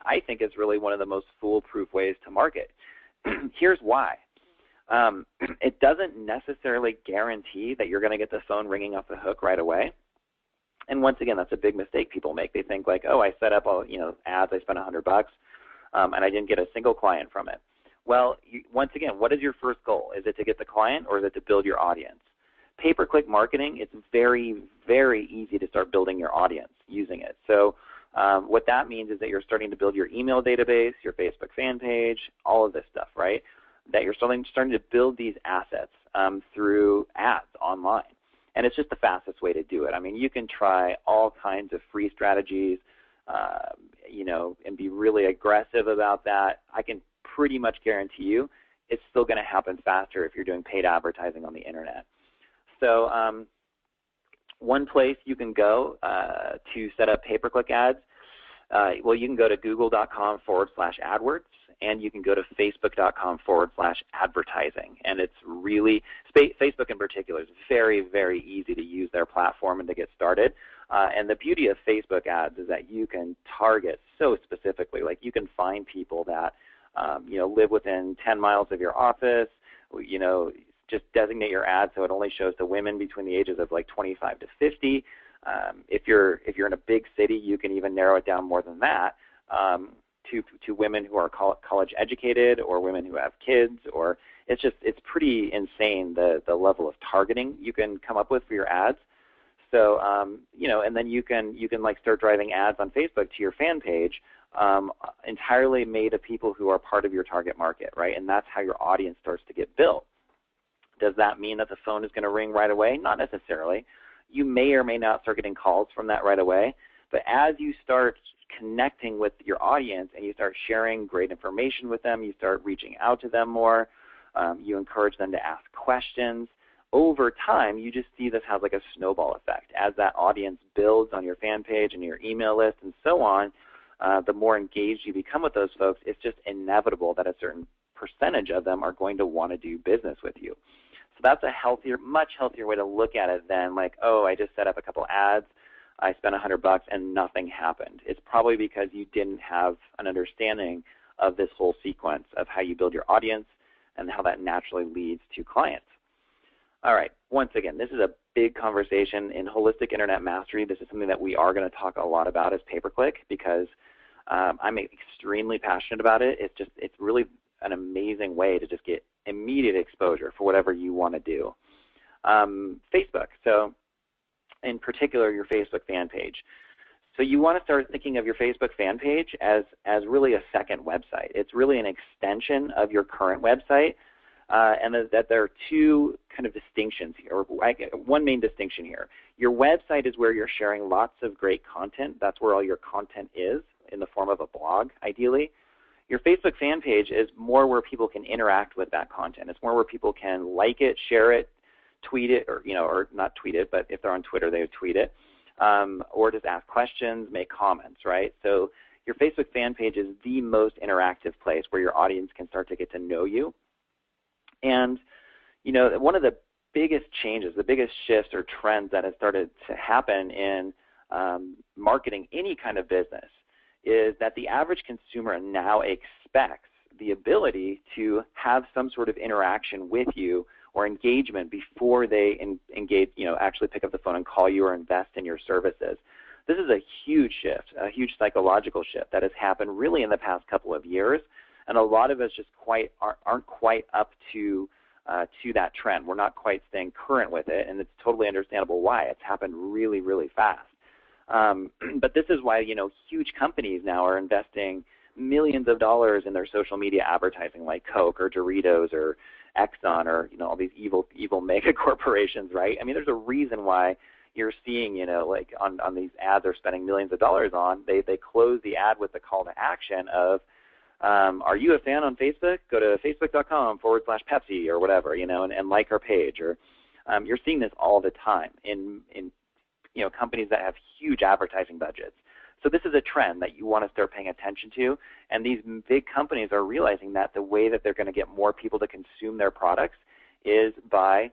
I think it's really one of the most foolproof ways to market. Here's why. It doesn't necessarily guarantee that you're going to get the phone ringing off the hook right away. And once again, that's a big mistake people make. They think like, oh, I set up all ads, I spent $100, and I didn't get a single client from it. Well, once again, what is your first goal? Is it to get the client, or is it to build your audience? Pay-per-click marketing, it's very, very easy to start building your audience using it. So what that means is that you're starting to build your email database, your Facebook fan page, all of this stuff, right? That you're starting to build these assets through ads online. And it's just the fastest way to do it. I mean, you can try all kinds of free strategies, and be really aggressive about that. I can pretty much guarantee you it's still going to happen faster if you're doing paid advertising on the internet. So one place you can go to set up pay-per-click ads, you can go to google.com/AdWords, and you can go to facebook.com/advertising. And it's really, Facebook in particular is very, very easy to use their platform and to get started. And the beauty of Facebook ads is that you can target so specifically. Like you can find people that, live within 10 miles of your office, just designate your ad so it only shows to women between the ages of like 25 to 50. If you're in a big city, you can even narrow it down more than that. To women who are college educated or women who have kids, or it's pretty insane the level of targeting you can come up with for your ads. So and then you can like start driving ads on Facebook to your fan page, entirely made of people who are part of your target market, right? And that's how your audience starts to get built. Does that mean that the phone is going to ring right away? Not necessarily. You may or may not start getting calls from that right away, but as you start connecting with your audience and you start sharing great information with them, you start reaching out to them more, you encourage them to ask questions. Over time, you just see this has like a snowball effect. As that audience builds on your fan page and your email list and so on, the more engaged you become with those folks, it's just inevitable that a certain percentage of them are going to want to do business with you. So that's a much healthier way to look at it than like, oh, I just set up a couple ads, I spent $100 and nothing happened. It's probably because you didn't have an understanding of this whole sequence of how you build your audience, and how that naturally leads to clients. All right, once again, this is a big conversation in Holistic Internet Mastery. This is something that we are going to talk a lot about as pay-per-click because I'm extremely passionate about it. It's really an amazing way to just get immediate exposure for whatever you want to do. Facebook, so in particular your Facebook fan page. So you want to start thinking of your Facebook fan page as really a second website. It's really an extension of your current website. And that there are two kind of distinctions here, or one main distinction here. Your website is where you're sharing lots of great content. That's where all your content is in the form of a blog, ideally. Your Facebook fan page is more where people can interact with that content. It's more where people can like it, share it, tweet it, or or not tweet it, but if they're on Twitter, they would tweet it, or just ask questions, make comments, right? So your Facebook fan page is the most interactive place where your audience can start to get to know you. And, one of the biggest changes, the biggest shifts or trends that has started to happen in marketing any kind of business is that the average consumer now expects the ability to have some sort of interaction with you or engagement before they engage, actually pick up the phone and call you or invest in your services. This is a huge shift, a huge psychological shift that has happened really in the past couple of years. And a lot of us just aren't quite up to that trend. We're not quite staying current with it, and it's totally understandable why. It's happened really, really fast. But this is why huge companies now are investing millions of dollars in their social media advertising, like Coke or Doritos or Exxon or all these evil mega corporations, right? I mean, there's a reason why you're seeing like on these ads they're spending millions of dollars on. They close the ad with the call to action of are you a fan on Facebook? Go to facebook.com/Pepsi or whatever, and like our page. Or you're seeing this all the time in companies that have huge advertising budgets. So this is a trend that you want to start paying attention to. And these big companies are realizing that the way that they're going to get more people to consume their products is by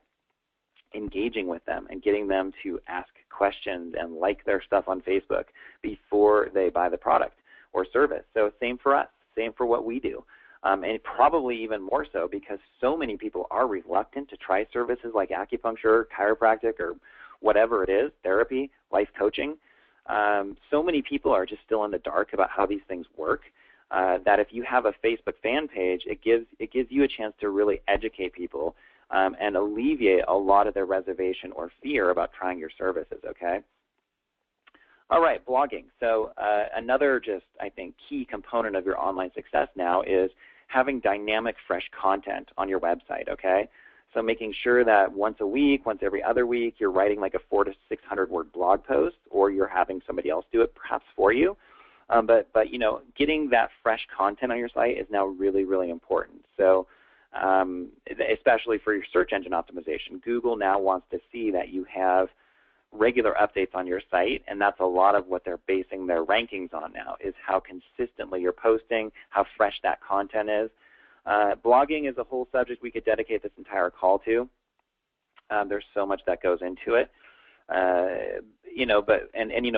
engaging with them and getting them to ask questions and like their stuff on Facebook before they buy the product or service. So same for us. Same for what we do, and probably even more so because so many people are reluctant to try services like acupuncture, chiropractic, or whatever it is, therapy, life coaching. So many people are just still in the dark about how these things work that if you have a Facebook fan page, it gives you a chance to really educate people and alleviate a lot of their reservation or fear about trying your services, okay? All right, blogging. So another I think, key component of your online success now is having dynamic, fresh content on your website, okay? So making sure that once a week, once every other week, you're writing like a 400 to 600 word blog post, or you're having somebody else do it perhaps for you. But getting that fresh content on your site is now really, really important. So especially for your search engine optimization, Google now wants to see that you have regular updates on your site, and that's a lot of what they're basing their rankings on now, is how consistently you're posting, how fresh that content is. Blogging is a whole subject we could dedicate this entire call to. There's so much that goes into it.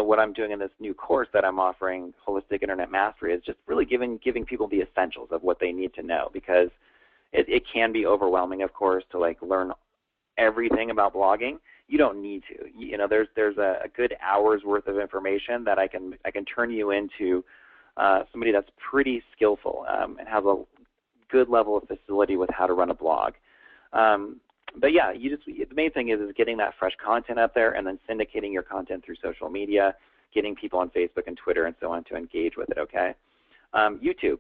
What I'm doing in this new course that I'm offering, Holistic Internet Mastery, is just really giving people the essentials of what they need to know, because it can be overwhelming, of course, to learn everything about blogging. You don't need to. There's a good hour's worth of information that I can turn you into somebody that's pretty skillful and has a good level of facility with how to run a blog. But yeah, the main thing is getting that fresh content up there and then syndicating your content through social media, getting people on Facebook and Twitter and so on to engage with it, okay? YouTube.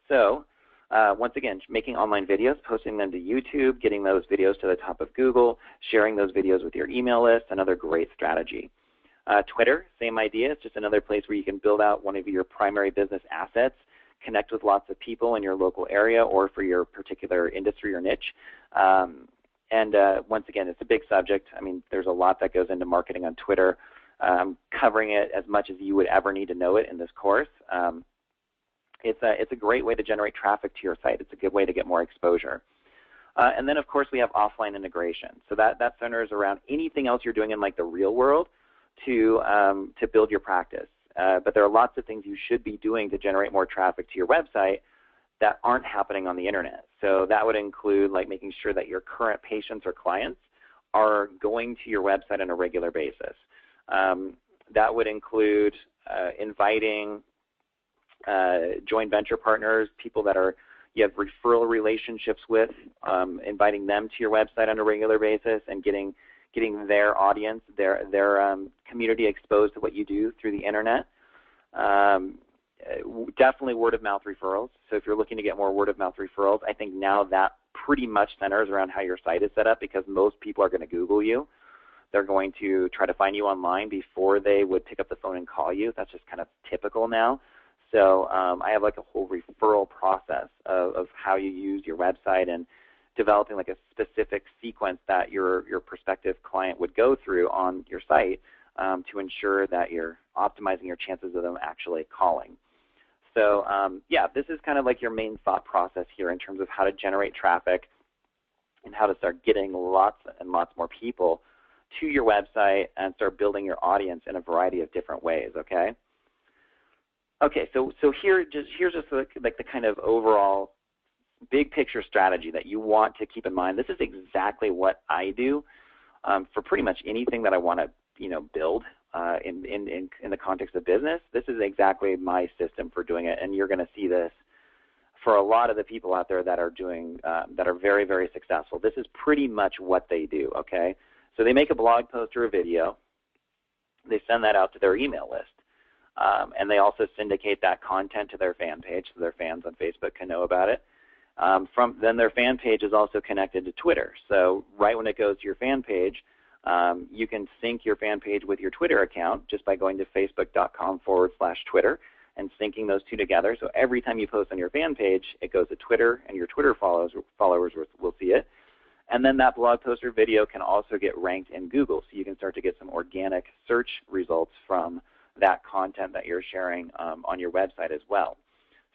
So once again, making online videos, posting them to YouTube, getting those videos to the top of Google, sharing those videos with your email list, another great strategy. Twitter, same idea. It's just another place where you can build out one of your primary business assets, connect with lots of people in your local area or for your particular industry or niche. Once again, it's a big subject. I mean, there's a lot that goes into marketing on Twitter. I'm covering it as much as you would ever need to know it in this course. It's a great way to generate traffic to your site. It's a good way to get more exposure. And then, of course, we have offline integration. So that centers around anything else you're doing in the real world to build your practice. But there are lots of things you should be doing to generate more traffic to your website that aren't happening on the internet. So that would include like making sure that your current patients or clients are going to your website on a regular basis. That would include inviting joint venture partners, people that you have referral relationships with, inviting them to your website on a regular basis and getting their audience, their community exposed to what you do through the internet. Definitely word-of-mouth referrals. So if you're looking to get more word-of-mouth referrals, I think now that pretty much centers around how your site is set up, because most people are going to Google you. They're going to try to find you online before they would pick up the phone and call you. That's just kind of typical now. So I have like a whole referral process of how you use your website and developing like a specific sequence that your prospective client would go through on your site to ensure that you're optimizing your chances of them actually calling. So yeah, this is kind of like your main thought process here in terms of how to generate traffic and how to start getting lots and lots more people to your website and start building your audience in a variety of different ways, okay? Okay, so here's just like the kind of overall big picture strategy that you want to keep in mind. This is exactly what I do for pretty much anything that I want to build in the context of business. This is exactly my system for doing it, and you're going to see this for a lot of the people out there that are doing that are very, very successful. This is pretty much what they do, okay? So they make a blog post or a video. They send that out to their email list. And they also syndicate that content to their fan page so their fans on Facebook can know about it. Then their fan page is also connected to Twitter. So right when it goes to your fan page, you can sync your fan page with your Twitter account just by going to facebook.com/Twitter and syncing those two together. So every time you post on your fan page, it goes to Twitter, and your Twitter followers will see it. And then that blog post or video can also get ranked in Google, so you can start to get some organic search results from that content that you're sharing on your website as well.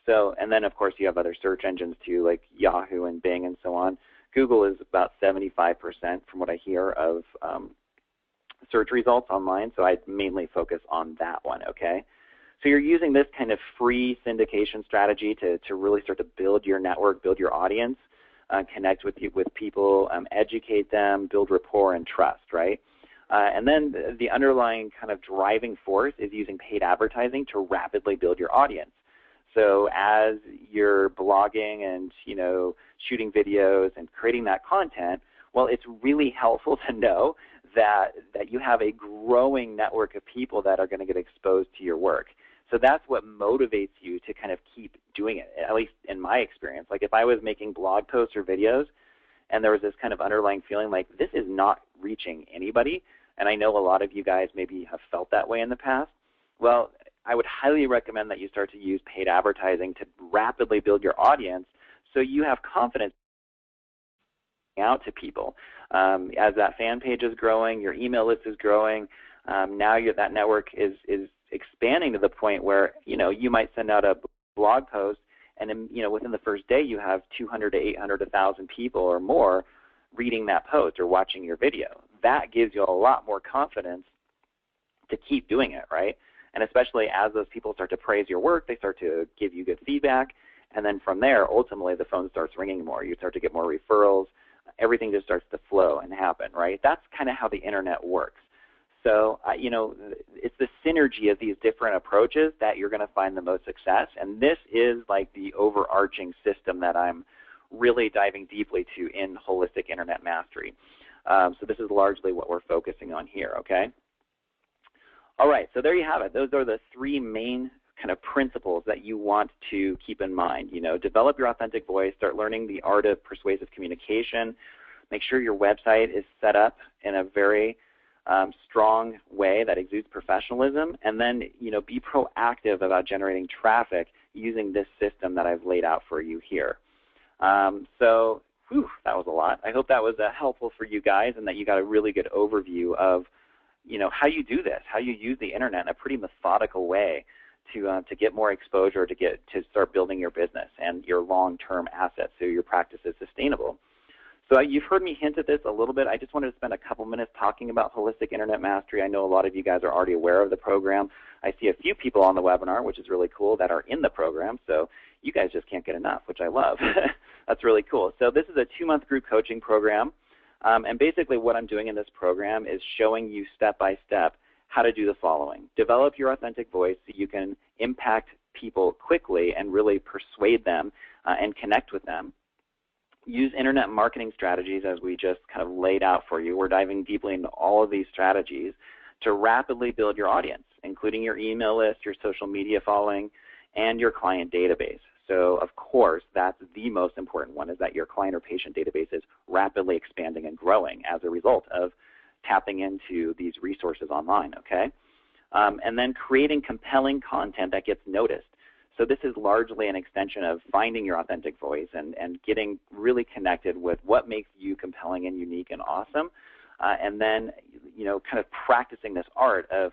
So, and then of course you have other search engines too, like Yahoo and Bing and so on. Google is about 75% from what I hear of search results online, so I mainly focus on that one, okay? So you're using this kind of free syndication strategy to really start to build your network, build your audience, connect with people, educate them, build rapport and trust, right? And then the underlying kind of driving force is using paid advertising to rapidly build your audience. So as you're blogging and shooting videos and creating that content, well, it's really helpful to know that you have a growing network of people that are going to get exposed to your work. So that's what motivates you to kind of keep doing it, at least in my experience. Like if I was making blog posts or videos and there was this kind of underlying feeling like this is not reaching anybody, and I know a lot of you guys maybe have felt that way in the past, well, I would highly recommend that you start to use paid advertising to rapidly build your audience so you have confidence out to people. As that fan page is growing, your email list is growing, now that network is expanding to the point where you might send out a blog post and then, within the first day you have 200 to 800 to 1,000 people or more reading that post or watching your video. That gives you a lot more confidence to keep doing it, right? And especially as those people start to praise your work, they start to give you good feedback, and then from there, ultimately, the phone starts ringing more. You start to get more referrals. Everything just starts to flow and happen, right? That's kind of how the internet works. So, it's the synergy of these different approaches that you're going to find the most success, and this is like the overarching system that I'm really diving deeply to in Holistic Internet Mastery. So this is largely what we're focusing on here, okay? All right, so there you have it. Those are the three main kind of principles that you want to keep in mind. Develop your authentic voice, start learning the art of persuasive communication, make sure your website is set up in a very strong way that exudes professionalism, and then be proactive about generating traffic using this system that I've laid out for you here. So that was a lot. I hope that was helpful for you guys and that you got a really good overview of how you do this, how you use the internet in a pretty methodical way to get more exposure, to start building your business and your long-term assets so your practice is sustainable. So you've heard me hint at this a little bit. I just wanted to spend a couple minutes talking about Holistic Internet Mastery. I know a lot of you guys are already aware of the program. I see a few people on the webinar, which is really cool, that are in the program. So you guys just can't get enough, which I love. That's really cool. So this is a 2-month group coaching program. And basically what I'm doing in this program is showing you step by step how to do the following. Develop your authentic voice so you can impact people quickly and really persuade them and connect with them. Use internet marketing strategies as we just kind of laid out for you. We're diving deeply into all of these strategies to rapidly build your audience, including your email list, your social media following, and your client database. So of course, that's the most important one, is that your client or patient database is rapidly expanding and growing as a result of tapping into these resources online, okay? And then creating compelling content that gets noticed. So this is largely an extension of finding your authentic voice and getting really connected with what makes you compelling and unique and awesome, and then kind of practicing this art of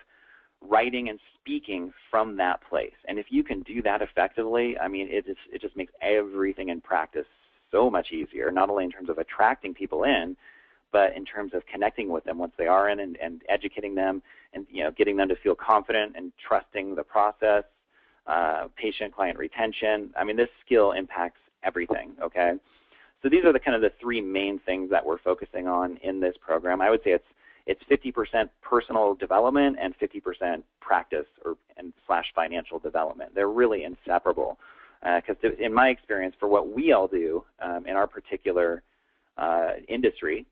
writing and speaking from that place. And if you can do that effectively, I mean, it just makes everything in practice so much easier, not only in terms of attracting people in, but in terms of connecting with them once they are in and educating them and getting them to feel confident and trusting the process. Patient-client retention. I mean, this skill impacts everything, okay? So these are the kind of the 3 main things that we're focusing on in this program. I would say it's 50% personal development and 50% practice and financial development. They're really inseparable because in my experience, for what we all do in our particular industry,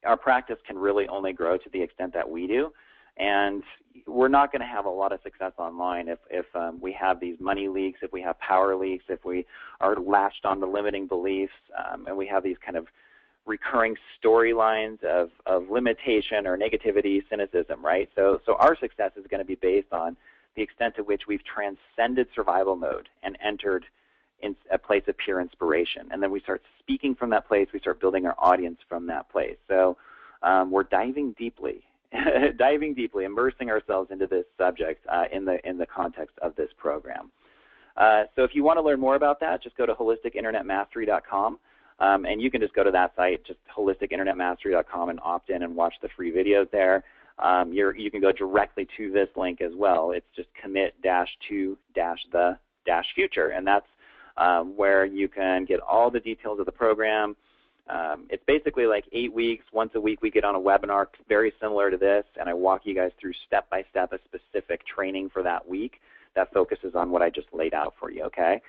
our practice can really only grow to the extent that we do. And we're not going to have a lot of success online if we have these money leaks, if we have power leaks, if we are latched on the limiting beliefs, and we have these kind of recurring storylines of limitation or negativity, cynicism, right? So our success is going to be based on the extent to which we've transcended survival mode and entered in a place of pure inspiration. And then we start speaking from that place. We start building our audience from that place. So we're diving deeply, immersing ourselves into this subject in the context of this program. So if you want to learn more about that, just go to holisticinternetmastery.com, and you can just go to that site, just holisticinternetmastery.com, and opt in and watch the free videos there. You can go directly to this link as well. It's just commit-to-the-future, and that's where you can get all the details of the program. It's basically like 8 weeks. Once a week we get on a webinar very similar to this, and I walk you guys through step by step a specific training for that week that focuses on what I just laid out for you, okay?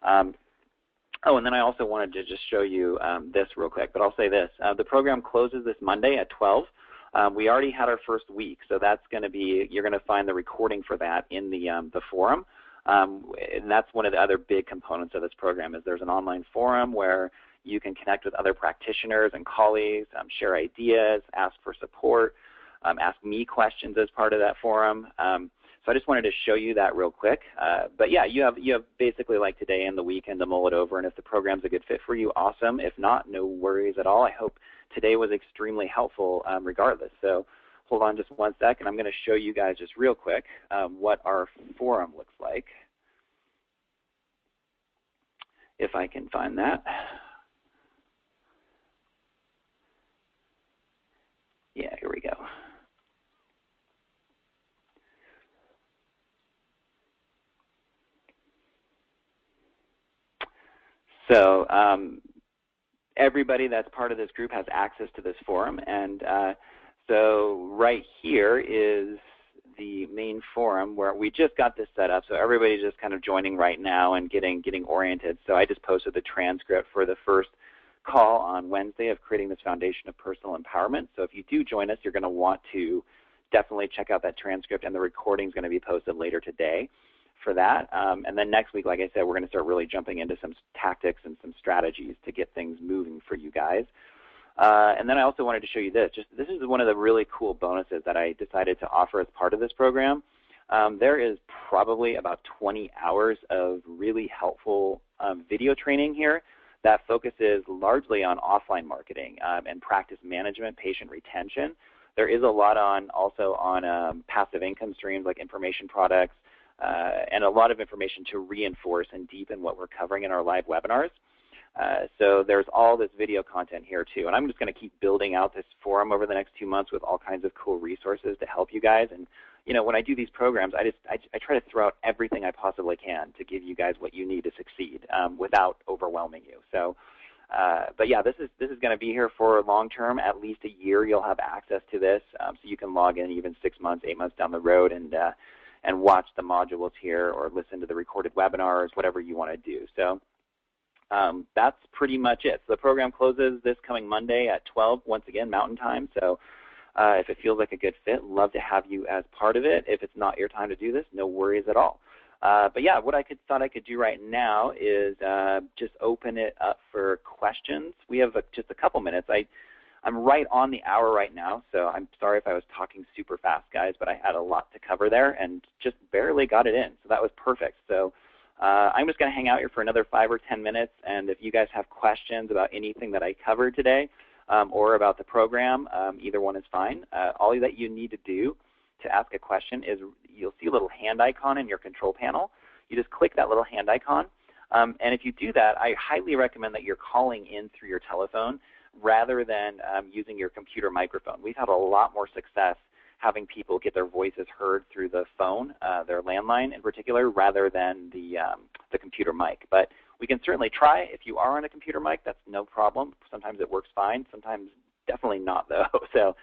And then I also wanted to just show you this real quick, but I'll say this. The program closes this Monday at 12. We already had our first week, so that's going to be, you're going to find the recording for that in the forum. And that's one of the other big components of this program is there's an online forum where you can connect with other practitioners and colleagues, share ideas, ask for support, ask me questions as part of that forum. So I just wanted to show you that real quick. But yeah, you have basically like today and the weekend to mull it over, and if the program's a good fit for you, awesome. If not, no worries at all. I hope today was extremely helpful regardless. So hold on just one second. I'm going to show you guys just real quick what our forum looks like, if I can find that. Yeah, here we go. So everybody that's part of this group has access to this forum, and so right here is the main forum where we just got this set up. So everybody's just kind of joining right now and getting oriented. So I just posted the transcript for the first call on Wednesday of creating this foundation of personal empowerment. So if you do join us, you're going to want to definitely check out that transcript, and the recording is going to be posted later today for that. And then next week, like I said, we're going to start really jumping into some tactics and some strategies to get things moving for you guys. And then I also wanted to show you this. This is one of the really cool bonuses that I decided to offer as part of this program. There is probably about 20 hours of really helpful video training here that focuses largely on offline marketing and practice management, patient retention. There is a lot also on passive income streams like information products, and a lot of information to reinforce and deepen what we're covering in our live webinars. So there's all this video content here too. And I'm just going to keep building out this forum over the next 2 months with all kinds of cool resources to help you guys. And when I do these programs, I try to throw out everything I possibly can to give you guys what you need to succeed without overwhelming you. So, but yeah, this is going to be here for long term. At least a year, you'll have access to this, so you can log in even 6 months, 8 months down the road, and watch the modules here or listen to the recorded webinars, whatever you want to do. So that's pretty much it. So the program closes this coming Monday at 12, once again, Mountain Time. So if it feels like a good fit, love to have you as part of it. If it's not your time to do this, no worries at all. But yeah, what I thought I could do right now is just open it up for questions. We have just a couple minutes. I'm right on the hour right now, so I'm sorry if I was talking super fast, guys, but I had a lot to cover there and just barely got it in, so that was perfect. So I'm just going to hang out here for another 5 or 10 minutes, and if you guys have questions about anything that I covered today or about the program, either one is fine. All that you need to do to ask a question is you'll see a little hand icon in your control panel. You just click that little hand icon, and if you do that, I highly recommend that you're calling in through your telephone rather than using your computer microphone. We've had a lot more success having people get their voices heard through the phone, their landline in particular, rather than the computer mic. But we can certainly try. If you are on a computer mic, that's no problem. Sometimes it works fine. Sometimes definitely not, though. So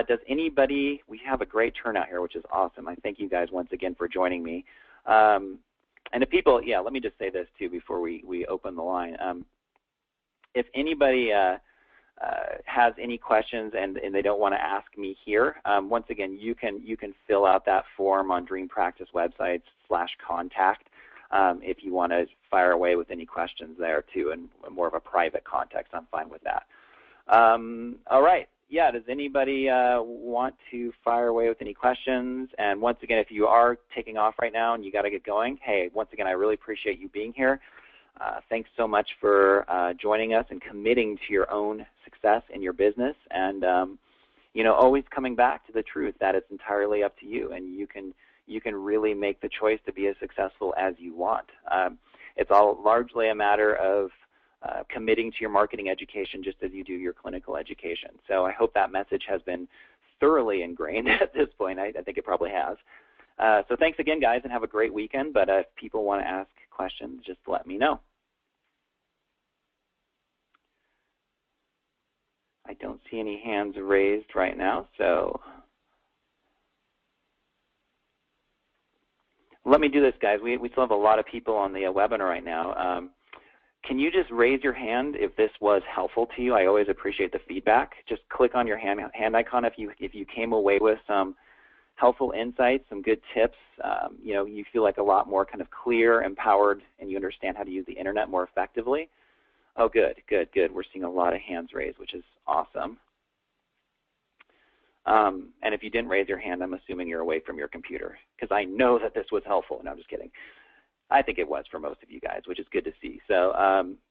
does anybody, we have a great turnout here, which is awesome. I thank you guys once again for joining me. And if people, yeah, let me just say this too before we open the line. If anybody has any questions and they don't want to ask me here, once again, you can fill out that form on Dream Practice websites /contact if you want to fire away with any questions there too, and more of a private context. I'm fine with that. All right. Yeah, does anybody want to fire away with any questions? And once again, if you are taking off right now and you got to get going, hey, once again, I really appreciate you being here. Thanks so much for joining us and committing to your own success in your business, and always coming back to the truth that it's entirely up to you, and you can really make the choice to be as successful as you want. It's all largely a matter of committing to your marketing education just as you do your clinical education. So I hope that message has been thoroughly ingrained at this point. I think it probably has. So thanks again, guys, and have a great weekend. But if people want to ask questions, just let me know. I don't see any hands raised right now, so let me do this, guys. We still have a lot of people on the webinar right now. Can you just raise your hand if this was helpful to you? I always appreciate the feedback. Just click on your hand icon if you came away with some helpful insights, some good tips. You feel like a lot more kind of clear, empowered, and you understand how to use the internet more effectively. Oh, good. We're seeing a lot of hands raised, which is awesome. And if you didn't raise your hand, I'm assuming you're away from your computer, because I know that this was helpful. No, I'm just kidding. I think it was for most of you guys, which is good to see. So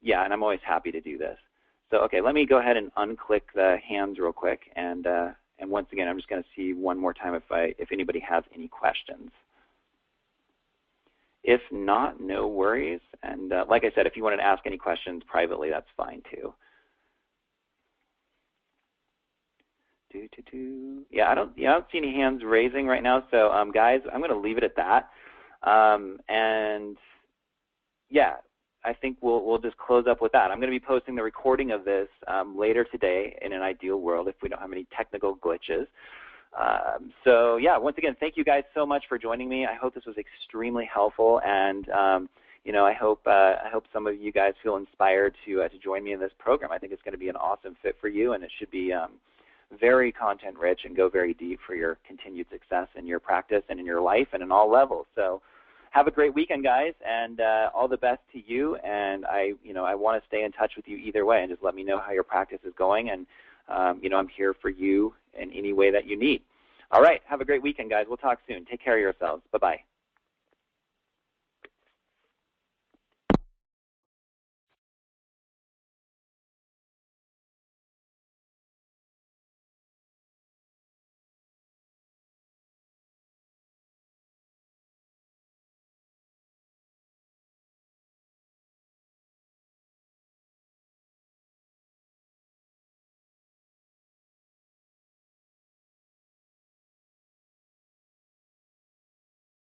yeah, and I'm always happy to do this. So okay, let me go ahead and unclick the hands real quick, and once again, I'm just going to see one more time if anybody has any questions. If not, no worries. And like I said, if you wanted to ask any questions privately, that's fine too. Yeah, I don't see any hands raising right now. So guys, I'm going to leave it at that. And yeah, I think we'll just close up with that. I'm going to be posting the recording of this later today in an ideal world if we don't have any technical glitches. So yeah, once again, thank you guys so much for joining me. I hope this was extremely helpful, and I hope some of you guys feel inspired to join me in this program. I think it's going to be an awesome fit for you, and it should be very content rich and go very deep for your continued success in your practice and in your life and in all levels. So have a great weekend, guys, and all the best to you. And I want to stay in touch with you either way, and just let me know how your practice is going. And I'm here for you in any way that you need. All right, have a great weekend, guys. We'll talk soon. Take care of yourselves. Bye-bye.